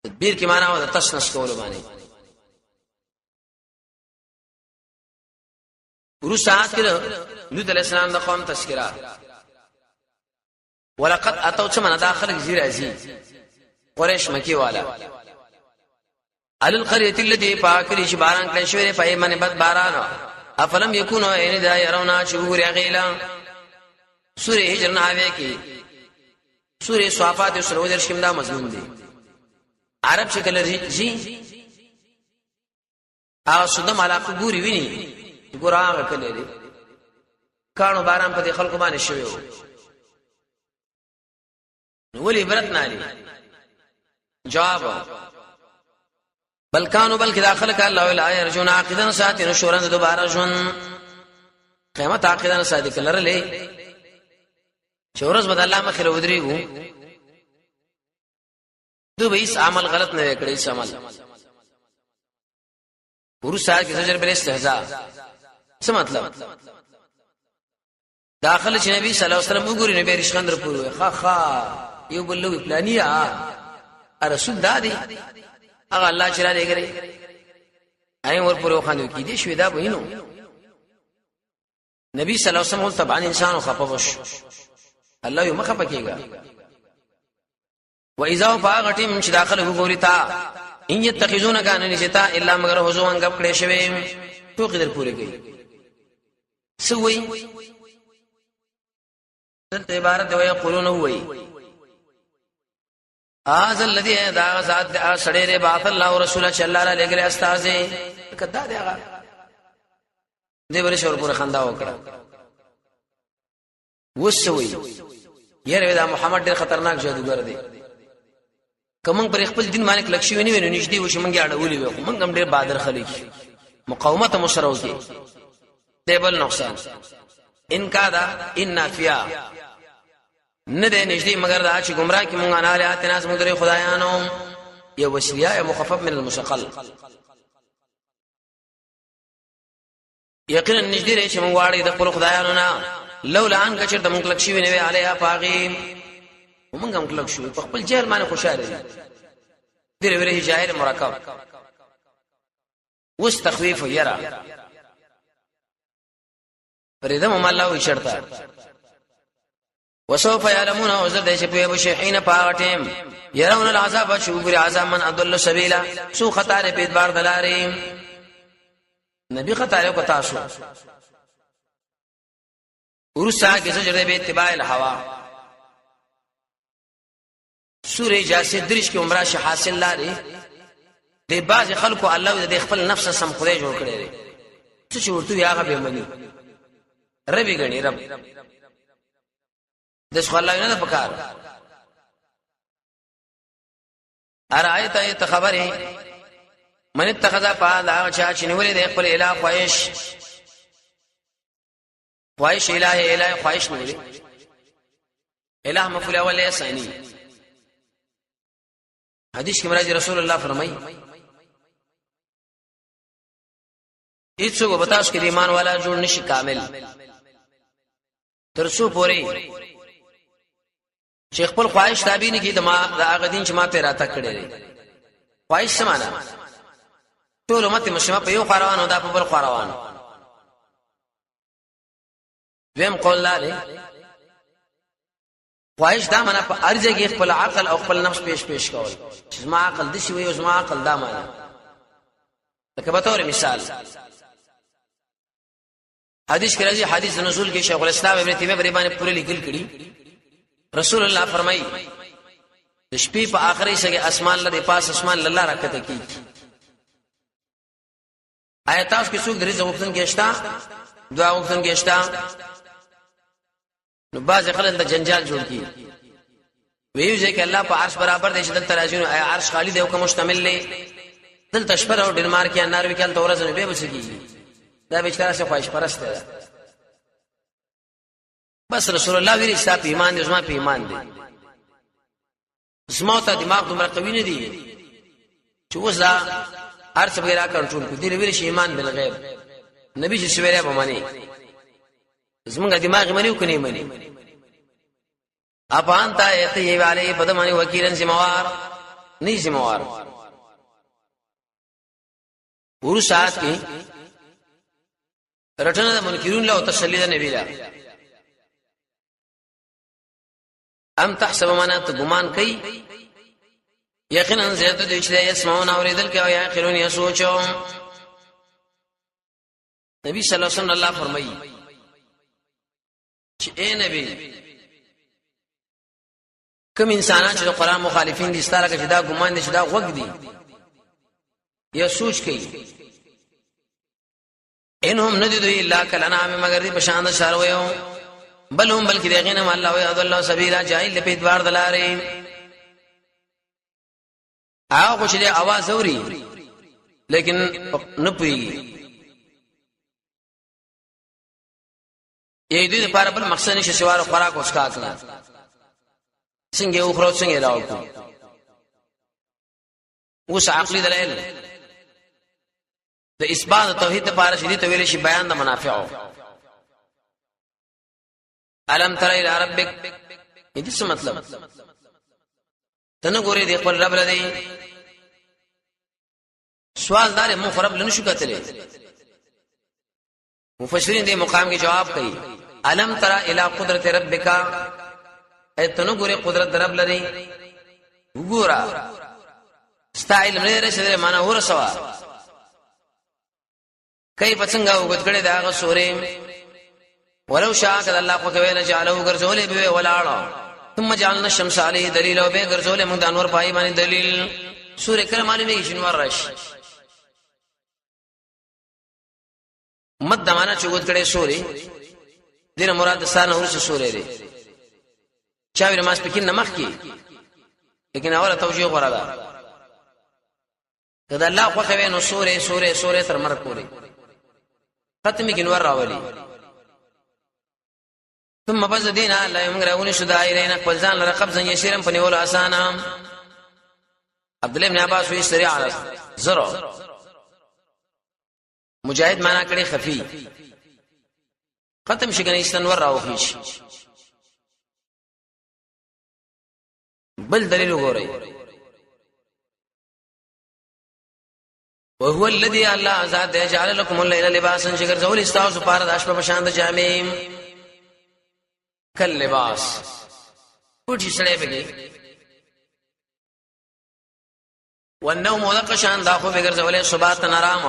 A: تدبیر کی معنی او تسنس کولو باندې ورسات کړه لوط علیہ السلام د قوم تذکرہ ولقد اتوا ثمن داخل زیرازی قریش مکی والا ال القريه التي باكرش باران کله شوی په ایمن بد باران افلم يكونوا ان دا يرون شعور غیلا سوره هجر ناوی کی سوره صافات سوره درشم دا مضمون دی عرب شکل جی ا سودم علاقه ګوري ویني ګورا کله دي کانو باران په خلکو باندې شوی ولی عبرت نالی جواب بل کانو بلکې داخل ک الله ولا يرجون عاقدن ساتن شورن دوباره جون قیامت عاقدن صادق لرلې چورز بد الله مخره ودرېګو دو به هیڅ عمل غلط نه کړی هیڅ عمل ورسره کې زجر بل استهزاء څه مطلب داخل چې نبی صلی الله علیه وسلم وګوري نبی رشخندر پوره خا یو بلوی پلانیا رسول دادی هغه الله چې را لګري اي ور پوره خاندو کې دي شوی دا بهینو نبی صلی الله علیه وسلم طبعا انسان خپوش الله یو مخه پکېګا و اذا فاغتم چې داخله وګوري تا ان يتخذون كان نشتا الا مگر حزوان غب کړي شوی تو قدر پوره کوي سوي دلته عبارت دی یقولون هوي هذا الذي دا ذات سړی بعث الله رسول صلی الله علیه وسلم استاد کدا دی هغه دی ورې شور پورې خندا وکړه وسوي یره دا محمد ډېر خطرناک جادوګر دی کوم پر خپل دین باندې لکشي ونی ونی نشدي وش مونږه اړولې و مونږ هم ډېر بادر خلک مقاومت مشرو کې دیبل نقصان ان کا دا ان نافیا نه ده نشدي مگر دا چې گمراه کی مونږه نه لات ناس مدري خدایانو یو وسیله مخفف من المثقل یقینا نشدي رې چې مونږ واړې د خپل خدایانو نه لولا ان کچر د مونږ لکشي ونی وی علیا پاغي ومنګ هم کلک شو په خپل جهل باندې خوشاله دي ډېر ویره جاهل مرکب وس تخويف يرى پرېدم الله وي شرطه وسوف يعلمون وزر دې چې په بشي حين پاټم يرون العذاب شوګري عذاب من اضل سبيلا سو خطر په ادبار دلاري نبي خطر کو تاسو ورسا کې سجده به اتباع الهوا سوره جاسه درش کې عمره شه حاصل لاري د باز خلکو الله د خپل نفس سم خدای جوړ کړی څه چې ورته هغه به مني ربي غني رب د څه الله نه پکار ارایت ایت خبره من اتخذ فالا چا چې نیولې د خپل الہ خواهش الہ خواهش نیولې الہ مفعول اول ثانی حدیث کې مراد رسول الله فرمایي هیڅ کو بتاس کې ایمان والا جوړ نشي کامل ترسو پوری چې خپل خواهش تابع نه کی د ما د هغه دین چې ما په راته کړی خواهش سمانا ټول امت مسلمان په یو خروان او د په بل خروان ویم قول لاله خواهش دا معنا په ارزه کې خپل عقل او خپل نفس پیش کول چې ما عقل دشي وي او ما عقل دا معنا لکه به تور مثال حدیث کې راځي حدیث نزول کې شیخ الاسلام ابن تیمیه بری باندې پوره لیکل کړي رسول الله فرمایي د شپې په آخري سګه اسمان لري پاس اسمان الله راکته کی آیات اوس کې څوک درې ځوختن کې شتا دعا وختن کې شتا نو باز خلک د جنجال جوړ کی ویو چې الله په عرش برابر دي چې د تراجون عرش خالی دی او کوم مشتمل دی دلته شپره او ډنمارک یا ناروی کله تورز نه به وسکی دا بیچاره څه خواهش پرست دی بس رسول الله ویری چې په ایمان دي زما په ایمان دي زما ته دماغ دومره قوي نه دی چې وسه ارڅ بغیر کنټرول کو دی ویری چې ایمان بالغیب نبی چې سویره به مانی زمونږ دماغ منیو کني منی اپان تا ایت یې والے بدمانی وکیلن ذمہوار نه ذمہوار ورو سات کې رټنه منکرون له تسلی د نبی لا ام تحسب منا ته ګمان کوي یقینا زیاده د چې یسمعون اوریدل کوي او یاقلون یا سوچو نبی صلی الله علیه وسلم الله فرمایي چې اے نبی کوم انسانان چې د قران مخالفین دي ستاره کې دا ګمان دي چې دا وګ دي یا سوچ کوي انهم ندیدو الا کلنعام مگر دی بشان د شارویو بل هم بلکې دغینه ما الله او الله سبیلا جاهل په ادوار دلاره هغه چې د आवाज اوري لیکن نه پوي یی دې لپاره بل مقصد نشي سوار خوراک اوسکا کړه څنګه یو خرو څنګه راوړو اوس عقلي دلایل د اثبات توحید لپاره شدید ویل شي بیان د منافعو علم تر الى ربک دې څه مطلب تنه ګوري دې خپل رب لدی سوال دار مخرب لنشو کتلې مفسرین دې مقام کې جواب کوي علم تر الى قدرت ربک ایتنه ګوري قدرت رب لدی وګورا ستا علم نه رسېږي معنا ورسوا کیف څنګه وګت کړي داغه سورې ولو شاء کذ الله خو کوي نه جعلو ګرځولې به ولاړو ثم جعلنا الشمس عليه دليل او به ګرځولې موږ د انور پای باندې دلیل سورې کله معلومه شي نور راشي مد دمانه چوغت کړي سورې دغه مراد سان اورس سورې لري چا ویل ماس پکې نمخ کې لیکن اوله توجیه غواړه کله الله خو کوي نو سورې تر مرګ پورې ختمي کې نور راولي ثم بزدينا لا يمغرون شدائرين قلزان لرقبزا يسيرا فنيول اسانا عبد الله بن عباس وی سريع على زرع مجاهد معنا کړي خفي ختم شي کني استنور راوخيش بل دلیل وګورئ وهو الذي الله ذات يجعل لكم الليل لباسا شجر زول استاو سپار د اشبه بشاند جامع کل لباس پوټی سړې بګي والنوم ولقشان داخو بغیر زولې صبات نرام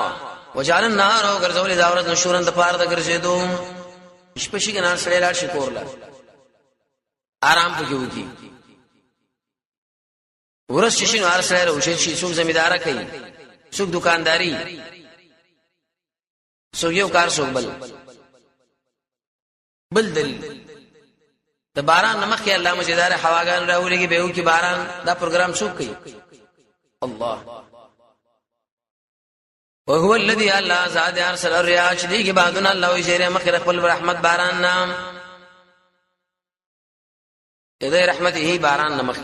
A: وجعل النهار وغرزولې داورت نشورن د پار د ګرځېدو شپشي کنه سړې لا شکورلا آرام پکې وکی ورس شي نو ارسره وشي شي څوک زمیدارا کوي څوک دکانداری څوک یو کار څوک بل دلیل د باران نمخ کې الله مجدار هواګان راولېږي به او کې باران دا پروګرام څوک کوي الله وهو الذي الله زاد ارسل الرياح شديق بعدنا الله يجري مخ خپل رحمت باران نام اذا رحمته باران نمخ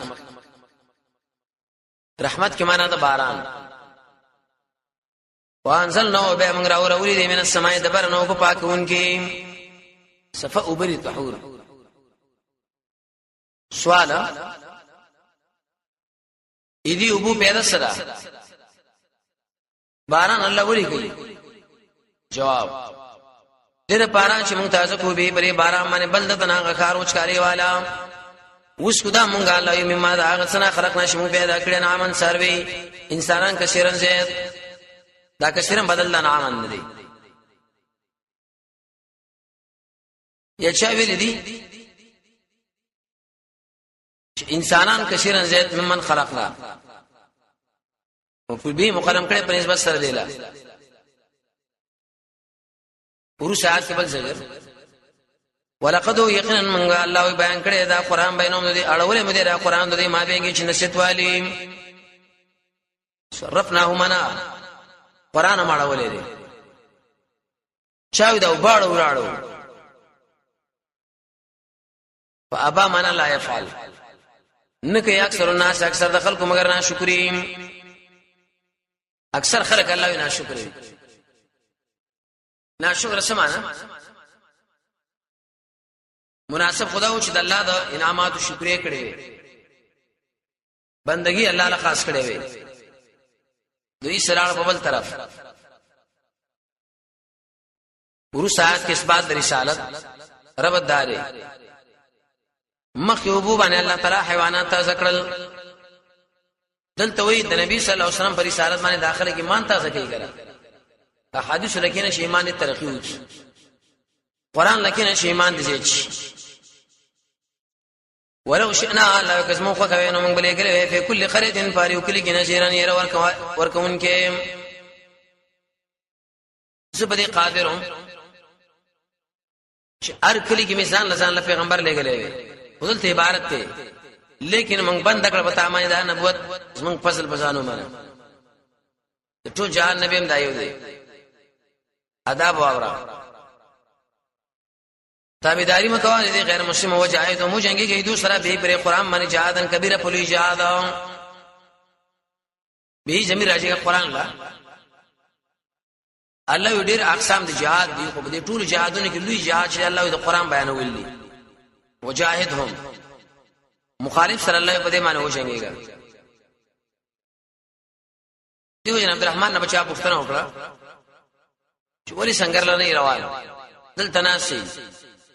A: رحمت کې معنا د باران وانزلنا به من راولې دې من السماء دبرنا په پاکون کې صفاء بري طهور سوال اېدی ابو پیدا سره باران الله ولي کوي جواب دغه باران چې مونږ تاسو کو به بری باران باندې بلدتنا غخار وچکاري والا اوس خدا مونږه الله یې مما دا غسنا خلقنا شمو پیدا کړی نامن سروي انسانان کثیرن زید دا کثیرن بدل دا نام نه دي یا چا ویل دي انسانان کثیرن زید ممن خلقنا مفعول به مقدم کړي په نسبت سره دیلا ورو ساعت کې بل زګر ولقد یقینا من الله بیان کړي دا قران بینوم دي اړولې مې دا قران دې ما به کې چې نشت والی صرفناه منا قران ما اړولې دي چاوي دا وباړو وراړو فابا منا لا يفعل نکي اکثر الناس اکثر د خلکو مگر ناشکرین اکثر خلک الله نه شکر ناشکر سمانه مناسب خدا او چې د الله د انعاماتو شکر کړي بندگی الله له خاص کړي وي دوی سره په بل طرف ورسات کې اثبات د رسالت رب داري مخ یوبو باندې الله تعالی حیوانات ته ذکرل دلته وی د نبی صلی الله علیه وسلم پر رسالت باندې داخله کې مان ته ذکر کړه احادیث لکه شی ایمان ترقی وکړي قران لکه شی ایمان دي ولو شئنا لا كسمو خكوين من بلغله في كل قريه فاريو كل نذيرا ير وركون کې زبدي قادرون چې هر کلی کې مثال لسان پیغمبر لګلې ودلته عبارت ته لیکن موږ بند کړ پتا مې دا نبوت موږ فصل بزانو مانه ټول جهان نبی هم دایو دی آداب واورا تابعداري مکوانه دي غیر مسلم وجاهد مو جنگي کې دوسرا به پر قران باندې جهادن کبیره پولی جهاد به زمير راځي قران لا الله ډېر اقسام د جهاد دي خو د ټول جهادونو کې لوی جهاد چې الله د قران بیانول دي وجاهدهم مخالف صلی الله په دې معنی وشنګيږي دیو جن عبدالرحمن نه بچا پښتنه وکړه چې ولې څنګه لنه روان دل تناسي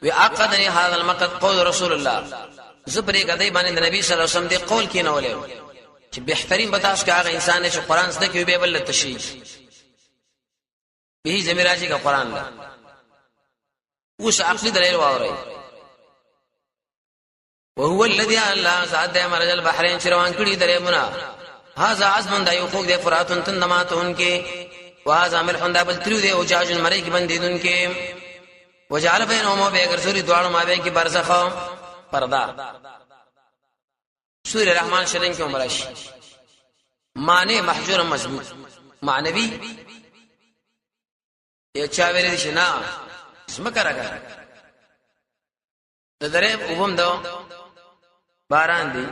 A: وی عقدني هذا المقد قول رسول الله زبري کدی باندې د نبی صلی الله علیه وسلم دی قول کې نه ولې چې بهترین بتاش کا هغه انسان چې قران زده کوي به بل تشریح به زمیراجي کا قران لا اوس عقل دلیل واوري وهو الذي الله ذات مرج البحرين روان کړي درېمنا هاذا عزم دا یو خوګ دی فراتن تندماتون کې وهذا ملح دا بل تریو دی او جاج مری کې بندیدون کې وجعل بينهما بغیر سوري دوړو ما به کې برزخ پردا سورہ رحمان شرین کې عمرش معنی محجور مضبوط معنوي یو چا ویل شي نه اسمه راګه د درې وبم دو باران دی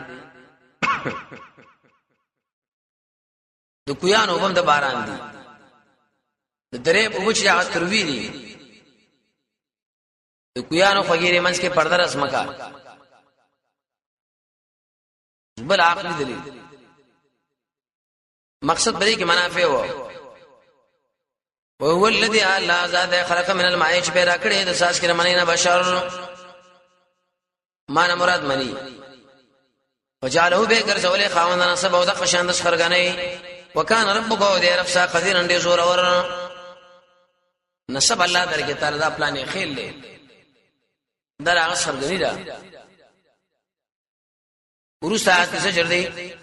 A: د کویان وبم د باران دی د درې وبچ هغه تروي دي د کویانو خوګيري منځ کې پرده رسمکا بل عقلی دلیل مقصد بری کې منافع وو وهو الذي الله ذات خلق من الماء چې پیدا کړی د ساس کې منینه بشر معنا مراد منی وجعله بكر سولې خاوندان سبا د خشاند خرګنې وکانه ربک او دې رب سا قدیر انده زور اور نسب الله درګه تعالی دا پلان یې خېل لې در هغه خرګنی دا ورسته څه چر دی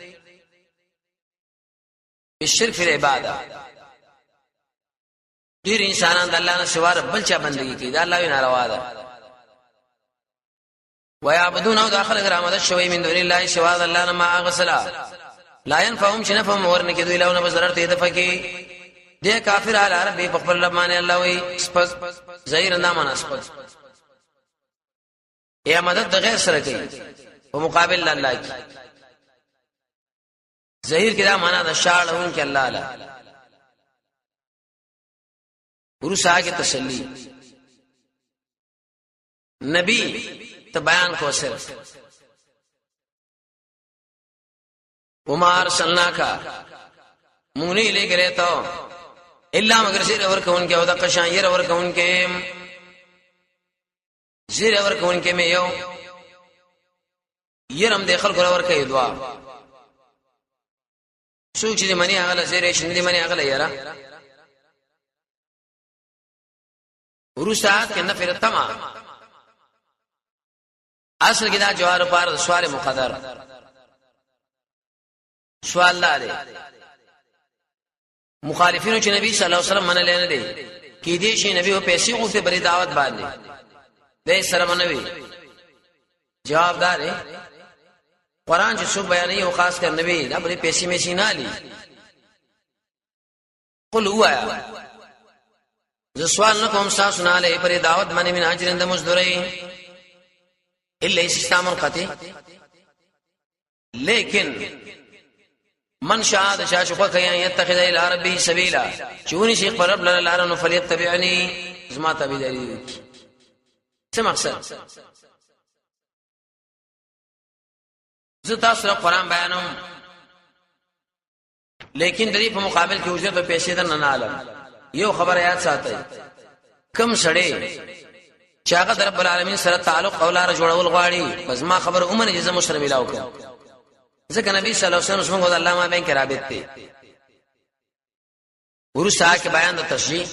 A: الشرك في العباده ډیر انسانان د الله نه سوا بل چا بندگی کوي دا الله یې ناروا ده ويعبدون او داخل غرامت شوي من دون الله سوا الله ما غسلا لا ينفعهم شنفهم ورن کې دوی لونه بزرر ته دفکی دې کافر علی ربي په خپل رحمان الله وي سپس زهیر نامه نسپس یا مدد د غیر سره کوي په مقابل الله کې زهیر کې دا معنا د شاړون کې الله لا ورسا کې تسلی نبی ته بیان کو صرف عمر سناکا مونږ نه لګره ته الا مگر سیر اور کون کې او د قشان ير اور کون کې زیر اور کون کې مې یو يرم د خلکو اور کې دعا سوچ دې منی هغه زیر شنه دې منی هغه یرا ورسات کې نفر تما اصل کې دا جوار پر سوال مقدر سوال لاره مخالفینو چې نبی صلی الله علیه وسلم منل نه دي کې دې شي نبی او پیسې غوښته بری دعوت باندې دې سره منوي جواب دار قرآن چې څو بیانې او خاص کر نبی دا بری پیسې مې سینالي قل هو ز سوال نکوم تاسو نه لې پر دعوت باندې من اجرند مزدوري الا استام القتی لیکن من شاء د شاشخه کای يتخذ الى ربه سبيلا چونی شیخ پر رب لاره فليتبعني زما تابعداري څه مقصد زه تاسو قرآن بیانوم لیکن دې په مقابل کې اجرت او پیسې در نه عالم یو خبر یاد ساتئ کم سړی چې هغه رب العالمین سره تعلق او لار جوړول غواړي بس ما خبر اومنه چې زموږ سره ملاو کړ ځکه نبی صلی الله علیه وسلم څنګه د الله ما بین کې رابط دی ورسره کې بیان د تشریح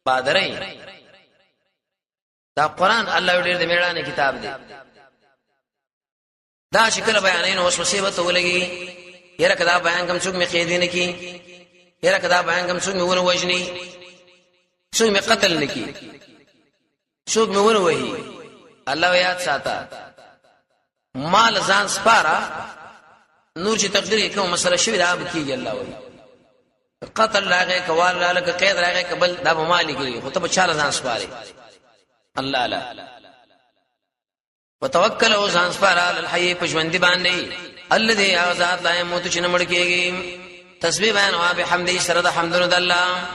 A: بادرای دا قران الله ډېر د میړانه کتاب دی دا شکل بیانین اوس مصیبت ولګي یره کدا بیان کوم څوک می قیدین کی یره کدا بیان کوم څوک می ور وجنی څوک می قتل نکی څوک می ور وਹੀ الله یاد ساته مال ځان سپارا نور چې تقدیر کوم مسله شوی دا به کیږي الله وਹੀ قتل راغې کوال راغې قید راغې قبل دا مالک لري خو ته په چاله ځان سپاري الله لا وتوکل او ځان سپارا علی الحی پښوندې باندې الذي ذات لا يموت چې نمړ کېږي تسبیح بیان او بحمدی سره د حمدونو د الله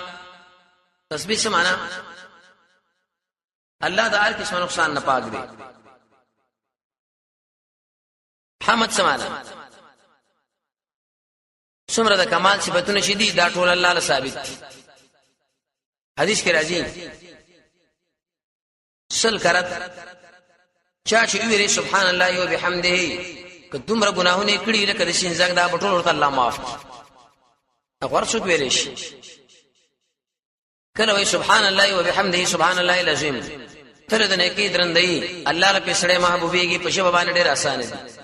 A: تسبیح څه معنا الله د هر قسم نقصان نه پاک دی حمد څه معنا څومره د کمال صفاتونه شدي دا ټول الله له ثابت دي حدیث کې راځي سل کرت چا چې ویری سبحان الله و بحمده که دومره ګناهونه کړی لکه د شین زګ دا ټول ورته الله معاف کړي ورڅوک ویری شي کله وی سبحان الله و بحمده سبحان الله العظیم تر د نیکی درندې الله له پسړې محبوبيږي په شی باندې ډېر آسان دي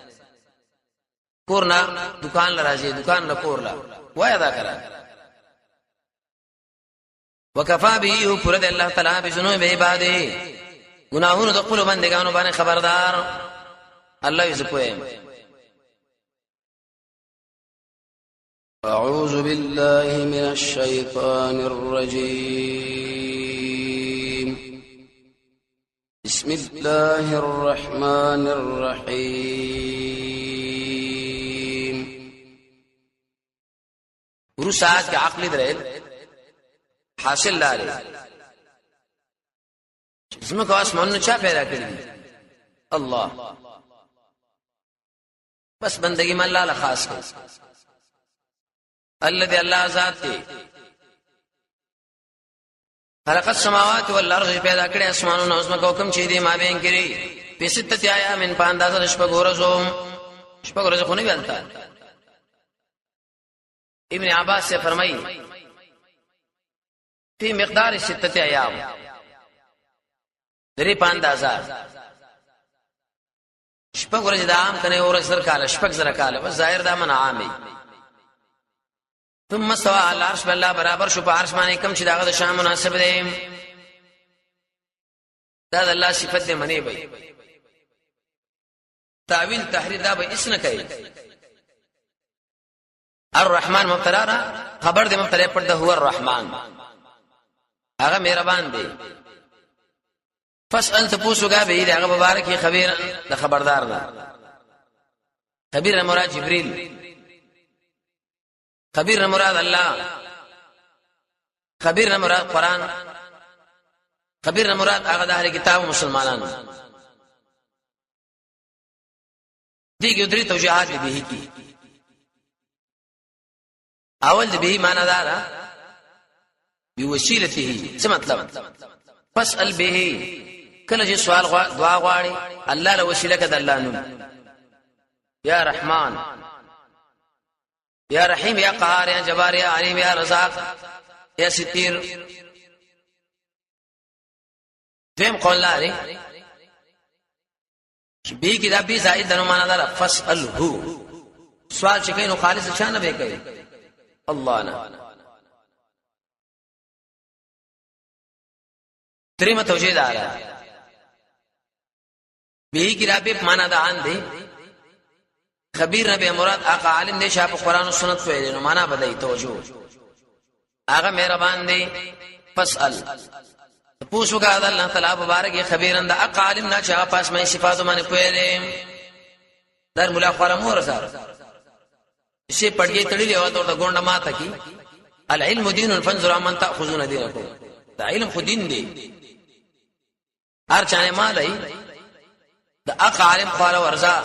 A: کورنا دکان لراځي دکان نه کورلا وای ادا کرا وکفا به پر د الله تعالی بذنوب عباده گناہوں د خپل بندگانو باندې خبردار الله یې کوی
B: اعوذ بالله من الشیطان الرجیم بسم الله الرحمن الرحیم
A: ورسات کې عقل درې حاصل لاره زمکو اسمانونو چا پیدا کړی الله بس بندگی من الله خاص کړ الذي الله ذات دی خلق السماوات والارض پیدا کړی اسمانونو او زمکو کوم چې دی ما بین کړی په ستته آیا من پاندازه شپږ ورځې خو نه ویلتا ابن عباس سے فرمایي په مقدار ستته ایام درې پاندازه شپږ ورځې د عام کنه ورځ سر کال شپږ زره کال بس ظاهر دا من عامي ثم سوا على العرش بالله برابر شو په عرش باندې کم چې داغه د شان مناسب دی دا د الله صفت دی منی به تعویل تحریر دا به اسنه کوي الرحمن مبتدا را خبر دې مبتدا پر د هو الرحمن هغه مهربان دی فاسأل تپوسوگا به دې هغه مبارک خبير د خبردار نه خبير مراد جبريل خبير مراد الله خبير مراد قرآن خبير مراد هغه د اهل کتاب مسلمانانو دغه درې توجيهات به کی اول د به معنا دارا بوسیلته څه مطلب فاسأل به کله چې سوال دعا غواړي الله له وسیله کده الله نوم یا رحمان یا رحیم یا قهار یا جبار یا علیم یا رزاق یا ستیر دیم قول لري چې به کې دا به زائد دنو معنا ده فاسأله سوال چې کینو خالص شان به کوي الله نه تریمه توجیه ده به کې دا به معنا ده ان دي خبير نبی مراد هغه عالم دی چې په قران او سنت ویل نو معنا بدای توجه هغه مهربان دی فاسأل پوښوګه الله تعالی مبارک خبيرن دا هغه عالم نه چې هغه پاس مې صفات باندې پوهیږي در مولا خرمور سره شي پړګي تړلې او ته ګونډه ماته کی العلم دین فانظر من تاخذون دینکم دا علم خو دین دی هر چانه مالای دا هغه عالم خپل ورزا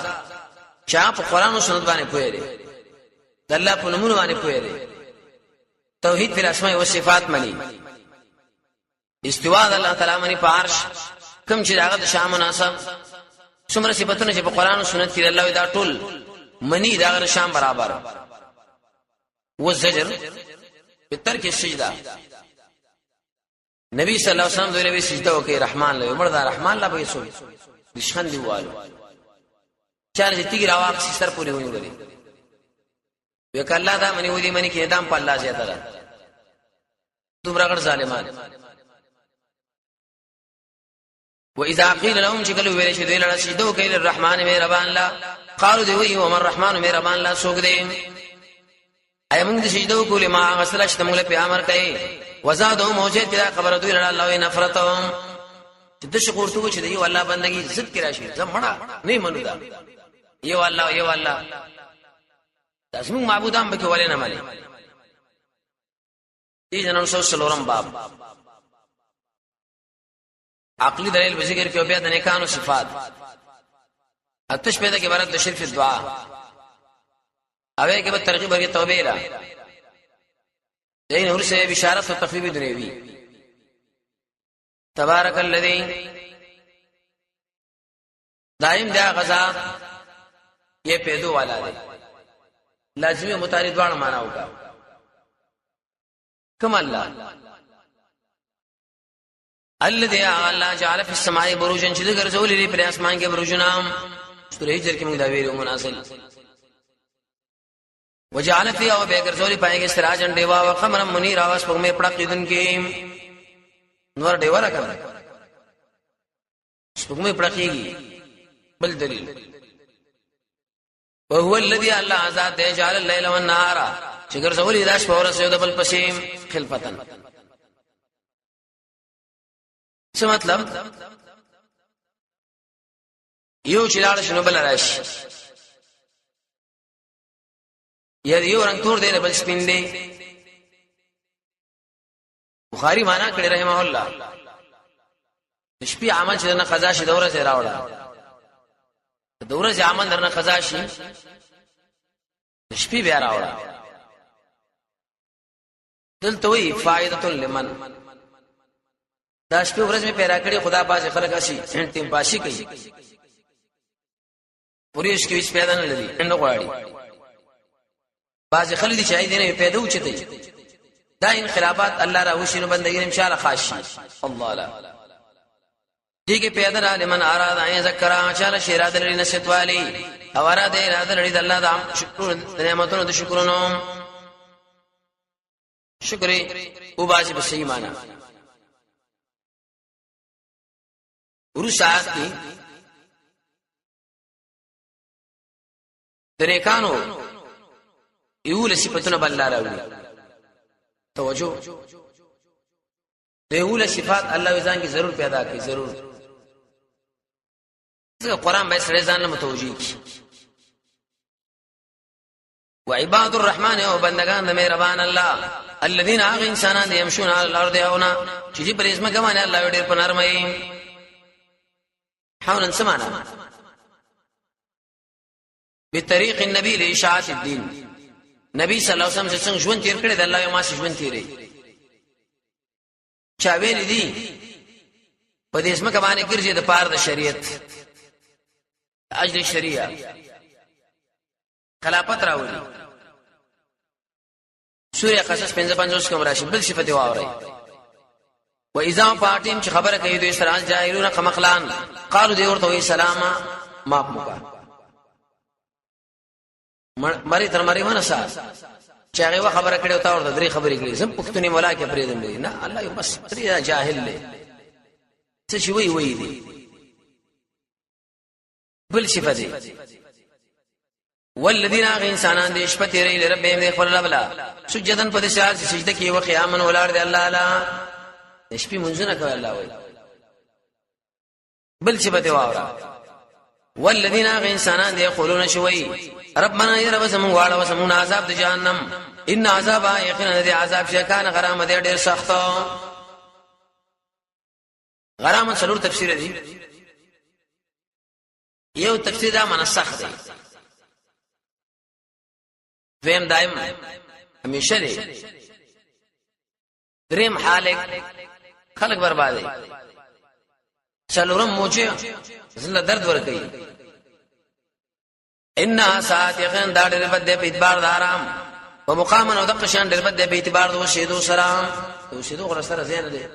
A: چا په قران او سنت باندې پوهیږي د الله په نومونو باندې پوهیږي توحید پر اسماء او صفات مني استوا د الله تعالی منی په عرش کوم چې هغه د شان مناسب څومره صفاتونه چې په قران او سنت کې الله دا ټول منی دا غره شان برابر و زجر په ترک سجده نبی صلی الله علیه وسلم دوی سجده وکي رحمان له عمر دا رحمان لا به سو دشخن دیوالو چاله چې تیګ راواق سر پورې ونیولې وک الله دا منی ودی منی کې ادم په الله زیاته ده دومره غړ ظالمان واذا قيل لهم شكلوا ویل شي دوی لړ سجده وکي للرحمن مهربان لا قالوا دی وی ومن الرحمن مهربان لا سوګ دی اي موږ د سجده وکول ما غسل شتمول په امر کوي وزادهم موجد کدا خبر دوی لړ الله نفرتهم د شکر تو چې دی والله بندگی عزت کرا شي زمړه نه منو دا یو الله تاسو موږ معبودان به کولې نه مانی دې جنن سو سلورم باب عقلی دلیل به ذکر کې او بیا د نیکانو صفات اتش پیدا کې عبارت د شرف دعا اوی کې به ترغیب ورکې توبه را دین ورسه بشارت او تخفیف دنیوی تبارک الذی دائم دا غزا یہ پیدو والا دی لازمی متعاری دوان مانا ہوگا کم اللہ الذي الله جعل في السماء بروجا چې دغه رسول لري پر اسمان کې بروجنا سورې هجر کې موږ دا ویلو مناسل وجعل فيها وبغرزول پای کې سراجن دیوا او قمر منیر اواز په مې پړق دن کې نور دیوا را کړ په مې پړقېږي بل دلیل وهو الذي الله عز جل الليل والنهار چې ګرځول داش په ورسې د بل پسیم خلفتن څه مطلب یو چې لاړ شنو بل راشي یو رنگ تور دی بل سپین دی بخاری معنا کړی رحمه الله شپې عمل چې نه قضا شي دوره زه راوړه دوره زه عمل درنه قضا شي شپې بیا راوړه دلته وی فائدۃ لمن دا شپه ورځ می پیدا کړی خدا باز خلک شي انتم پاشي کوي پوریش کې هیڅ پیدا نه لري نو غواړي باز خلک دي چې اې دینه پیدا وچته دا انقلابات الله را وشینو بندګین ان شاء الله خاص الله لا دي کې پیدا را لمن اراد ان ذکر چاله شیراد لري نشت والی او اراد اراده لري د الله د شکر نعمتونو د شکرونو شکر او باز به صحیح معنا ورسات کی طریقانو ایول صفاتونه بل راوړي توجه ایول صفات الله وزان کی ضرور پیدا کی ضرور ځکه قران به سره ځان له متوجي کی وعباد الرحمن او بندگان د مهربان الله الذين اغ انسانان يمشون على الارض هونا چې پر اسمه ګمانه الله ډېر په نرمۍ حولا سمانا بطريق النبي لإشاعة الدين نبی صلی الله علیه وسلم څنګه ژوند تیر کړی د الله یو ما ژوند تیرې چا ویل دي په دې اسمه باندې ګرځي د پاره د شریعت اجل شریعه خلافت راوړي سورہ قصص 55 کوم راشي بل صفت واوري واذا فاتم چې خبره کوي دوی سره جاهلون قمقلان قالوا دی ورته سلاما ما موکا مری تر مری ونسا چې هغه خبره کړي او تا ورته درې خبرې کړي زم پښتوني مولا کې پرې دم نه الله یو بس ترې جاهل له څه شي وی دی بل صفت دی والذین انسانان دې شپه تیرې لربهم دې خپل لبلا سجدن په دې شال سجده کې او قیامن ولار دې الله اعلی شپې منځونه کوي الله وای بل صفت واورا والذین انسانان دې یقولون شوي ربنا یا رب زمون واړه وسمون عذاب د جهنم ان عذاب یقینا دې عذاب شکان غرامه دې ډېر سخت غرامه څلور تفسیر دي یو تفسیر دا معنا سخت دی ویم دائم همیشه دی دریم حالک خلق بربادي څلورم موجه زله درد ور کوي انها ساعت یقین دا ډېر بد دی په اعتبار د آرام او مقام او دغه شان ډېر بد دی په اعتبار د وشیدو سره وشیدو غره سره زین دی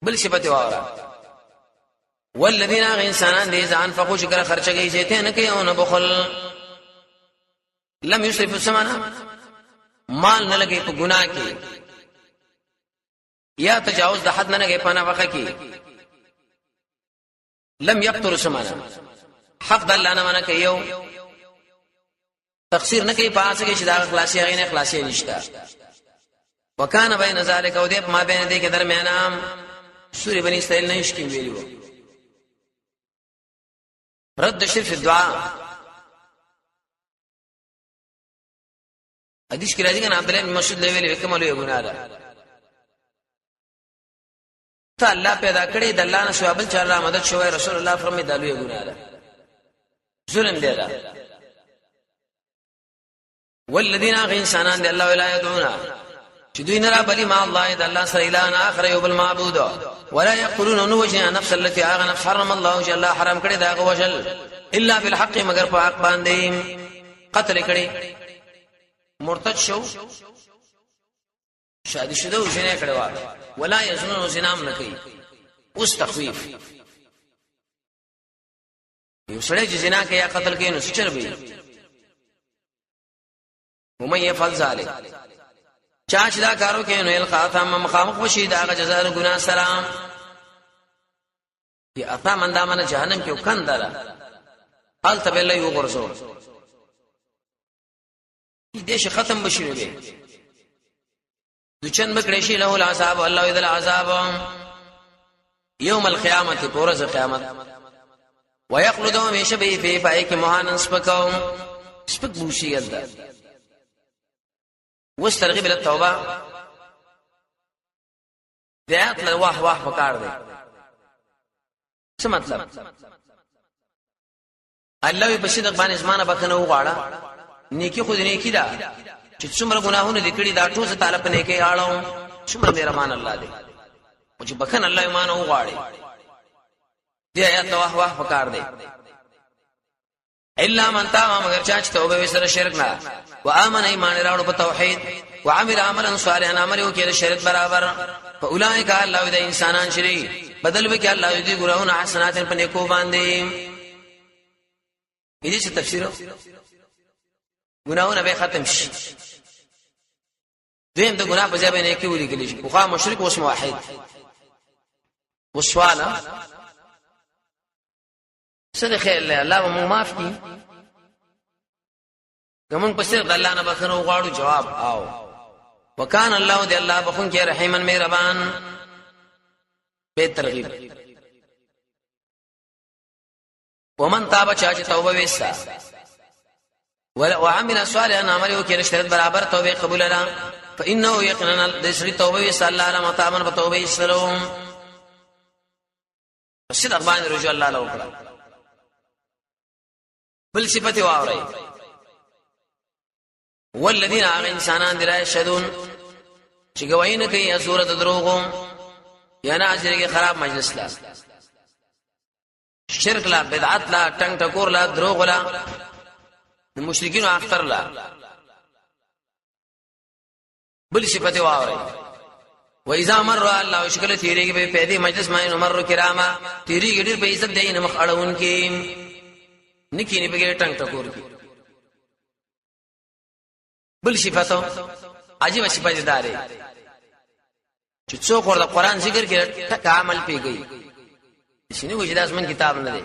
A: بل صفته واره والذین انسانان دې ځان فقو شکر خرچه کوي چې ته نه کوي او نه بخل لم یسرف السمانه مال نه لګي په ګناه کې یا تجاوز د حد نه لګي په نفقه کې لم يقتر السمانه حق د الله نه منه کوي یو تقصیر نه کوي پاسه کې چې دا خلاصي غي نه خلاصي نشته وکانه بین ذلک او دې ما بین دې کې درمیان سورې بنی اسرائیل نه شکی ویلو رد شرف الدعاء حدیث کې راځي کنه عبد الله بن مسعود له ویلي کومه لوی ګناه ده ته الله پیدا کړی د الله نه سوابل چار را مدد شوی رسول الله فرمایي د لوی ګناه ده ظلم دی ده والذین انسانان دی الله ولا يدعون چې دوی نه را بلی ما الله د الله سره اله اخر یو بل معبود ولا يقولون نوجه نفس التي اغنى حرم الله جل حرام کړی دا وجل الا بالحق مگر په حق باندې قتل کړي مرتد شو شادي شده او زنا کړي ولا يزنون زنام نه کوي اوس تخويف یو سړی چې زنا کوي یا قتل کوي نو څه چربي ومن يفعل ذلك چا چې دا کارو کوي نو القا ثم مخامخ وشي دا جزاء ګناه سلام یا اثام اندامنه جهنم کې وکندره حال ته الله یو ورسو دې شي ختم بشي به دچن بکړې شي له العذاب الله اذا العذاب يوم القيامه پورز قیامت ويخلدون يشبه في فايك مهان سپکو سپک بوشي ګل واسترغب الى التوبه دعات له واه واه وکړ دې څه مطلب الله په صدق باندې زمانه بکنه وغواړه نیکی خو دې نیکی ده چې څومره ګناهونه دې کړی دا ټول تعالی په نیکی اړه څومره مهربان الله دې او چې بکنه الله ایمان وغواړي دې آیات واه واه وکړ دې الا من تاب مگر چا چې توبه وسره شرک نه و امن ایمان راوړ په توحید و عمل عملا صالحا عمل وکړي شرک برابر فاولئک الله دې انسانان شری بدل وکړي الله دې ګناهونه حسنات په نیکو باندې دې څه تفسیر ګناهونه به ختم شي دیم د ګناه په ځای باندې کې ولي کېږي خو خا مشرک اوس موحد وسواله سره خیر الله مو معاف کړي کوم په سر د الله نه بخنو غواړو جواب آو وکان الله دې الله بخون کې رحیمن مهربان به ترغیب ومن تاب چا چې توبه وستا وعمل صالحا عمل وکړي شرط برابر توبه قبول لرا فانه يقينا دشري توبه وستا الله رحمه تامن په توبه سلام صدق باندې رجو الله له وکړه بل صفته واوري والذین انسانان درای شدون چې گواہی نه کوي ازور د دروغو یا نه اجرګي خراب مجلس لا شرک لا بدعت لا ټنګ ټکور لا دروغ لا مشرکین او اختر لا بل صفته واوري و اذا مر الله شکل تیریږي په پیدي مجلس باندې مر کراما تیریږي ډیر په عزت دین مخ اړون کې نکینی بغیر ټنګ ټکور کې بل صفاتو عجیب صفات داري چې څوک ورته قران ذکر کې ټک عمل پیږي شنو وجدا اسمن کتاب نه دی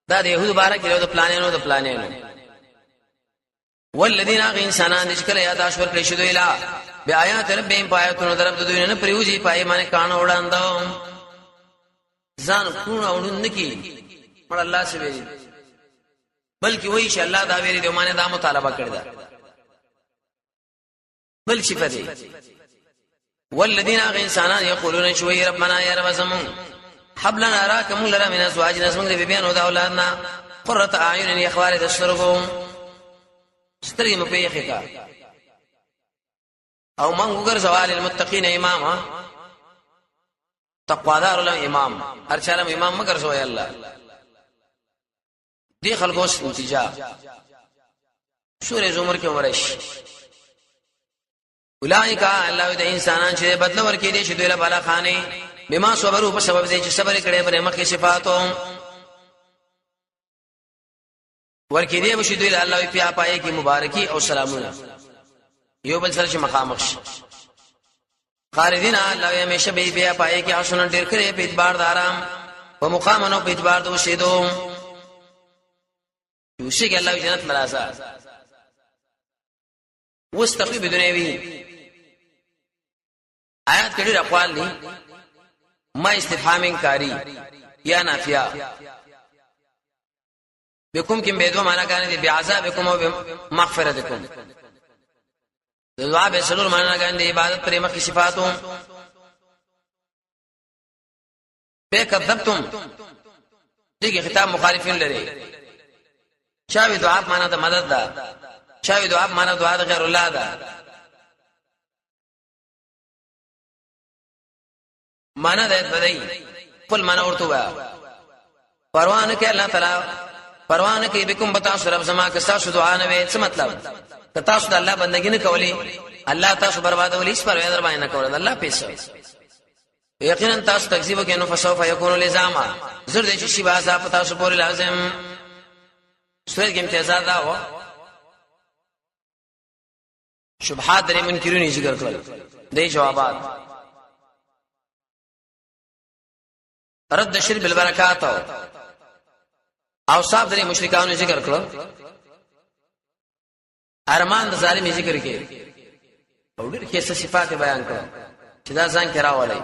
A: دا د يهود بارک له د پلانینو والذین انسانان ذکر یاد اشور کړي شوی لا بیاات ربهم پایتونو درب د دوی نه پریوزي پای باندې کان وړاندو ځان کونه وړون کی پر الله سے ویری بلکې وایي چې الله دا ویری دی معنی دا مطالبه کړی دا بل صفته والذین انسانان یقولون شوی ربنا یا رب زمون حب لنا اراکم لنا من ازواجنا زمون دی بیان او دا اولادنا قرۃ اعین یخوار تشربون ستری مپیخه کا او من وګرځوال المتقین اماما تقوادار له امام هر چا له امام مگر سوې الله دي خلکو استنتاج سورې زمر کې ورش اولئک الله د انسانان چې بدل ورکې دي چې دوی له بالا خانه بما صبروا په سبب دې چې صبر کړي پر مخکې صفاتو ورکې دي بشي دوی له الله په پای کې مبارکي او سلامونه یو بل سره چې مخامخ شي خالدین الله همیشه به بیا پای کې حسن ډیر کړي په اعتبار د آرام او مقامونو په اعتبار د وشیدو یوشي کې الله جنت مراسا واستقي بدنيوي آیات کړي اقوال دي ما استفهام انکاری یا نافیه بكم کې به دوه معنا غانې دي بعذابکم او بمغفرتکم دعا به سلور معنا غانې دي عبادت پر مخ صفاتو به کذبتم دغه خطاب مخالفین لري چاوي دعا معنا د مدد ده چاوي دعا معنا دعا د غیر الله ده معنا ده بدای خپل معنا ورته وا پروانه کې الله تعالی پروانه کې بكم بتا رب زما که تاسو دعا نه وې څه مطلب که تاسو د الله بندګی نه کولې الله تاسو بربادولې اس پر در باندې نه کول الله پیسې یقینا تاسو تکذیب کې نو فسوف یکون لزاما زر دې شي باسا پتا تاسو پورې لازم سورې کې امتیازات دا و شبهات درې منکرونی ذکر کړل دې جوابات رد شرب البرکات او صاحب درې مشرکانو ذکر کړل ارمان د ظالم ذکر کې او ډېر کې صفات بیان کړل چې دا ځان کې راولای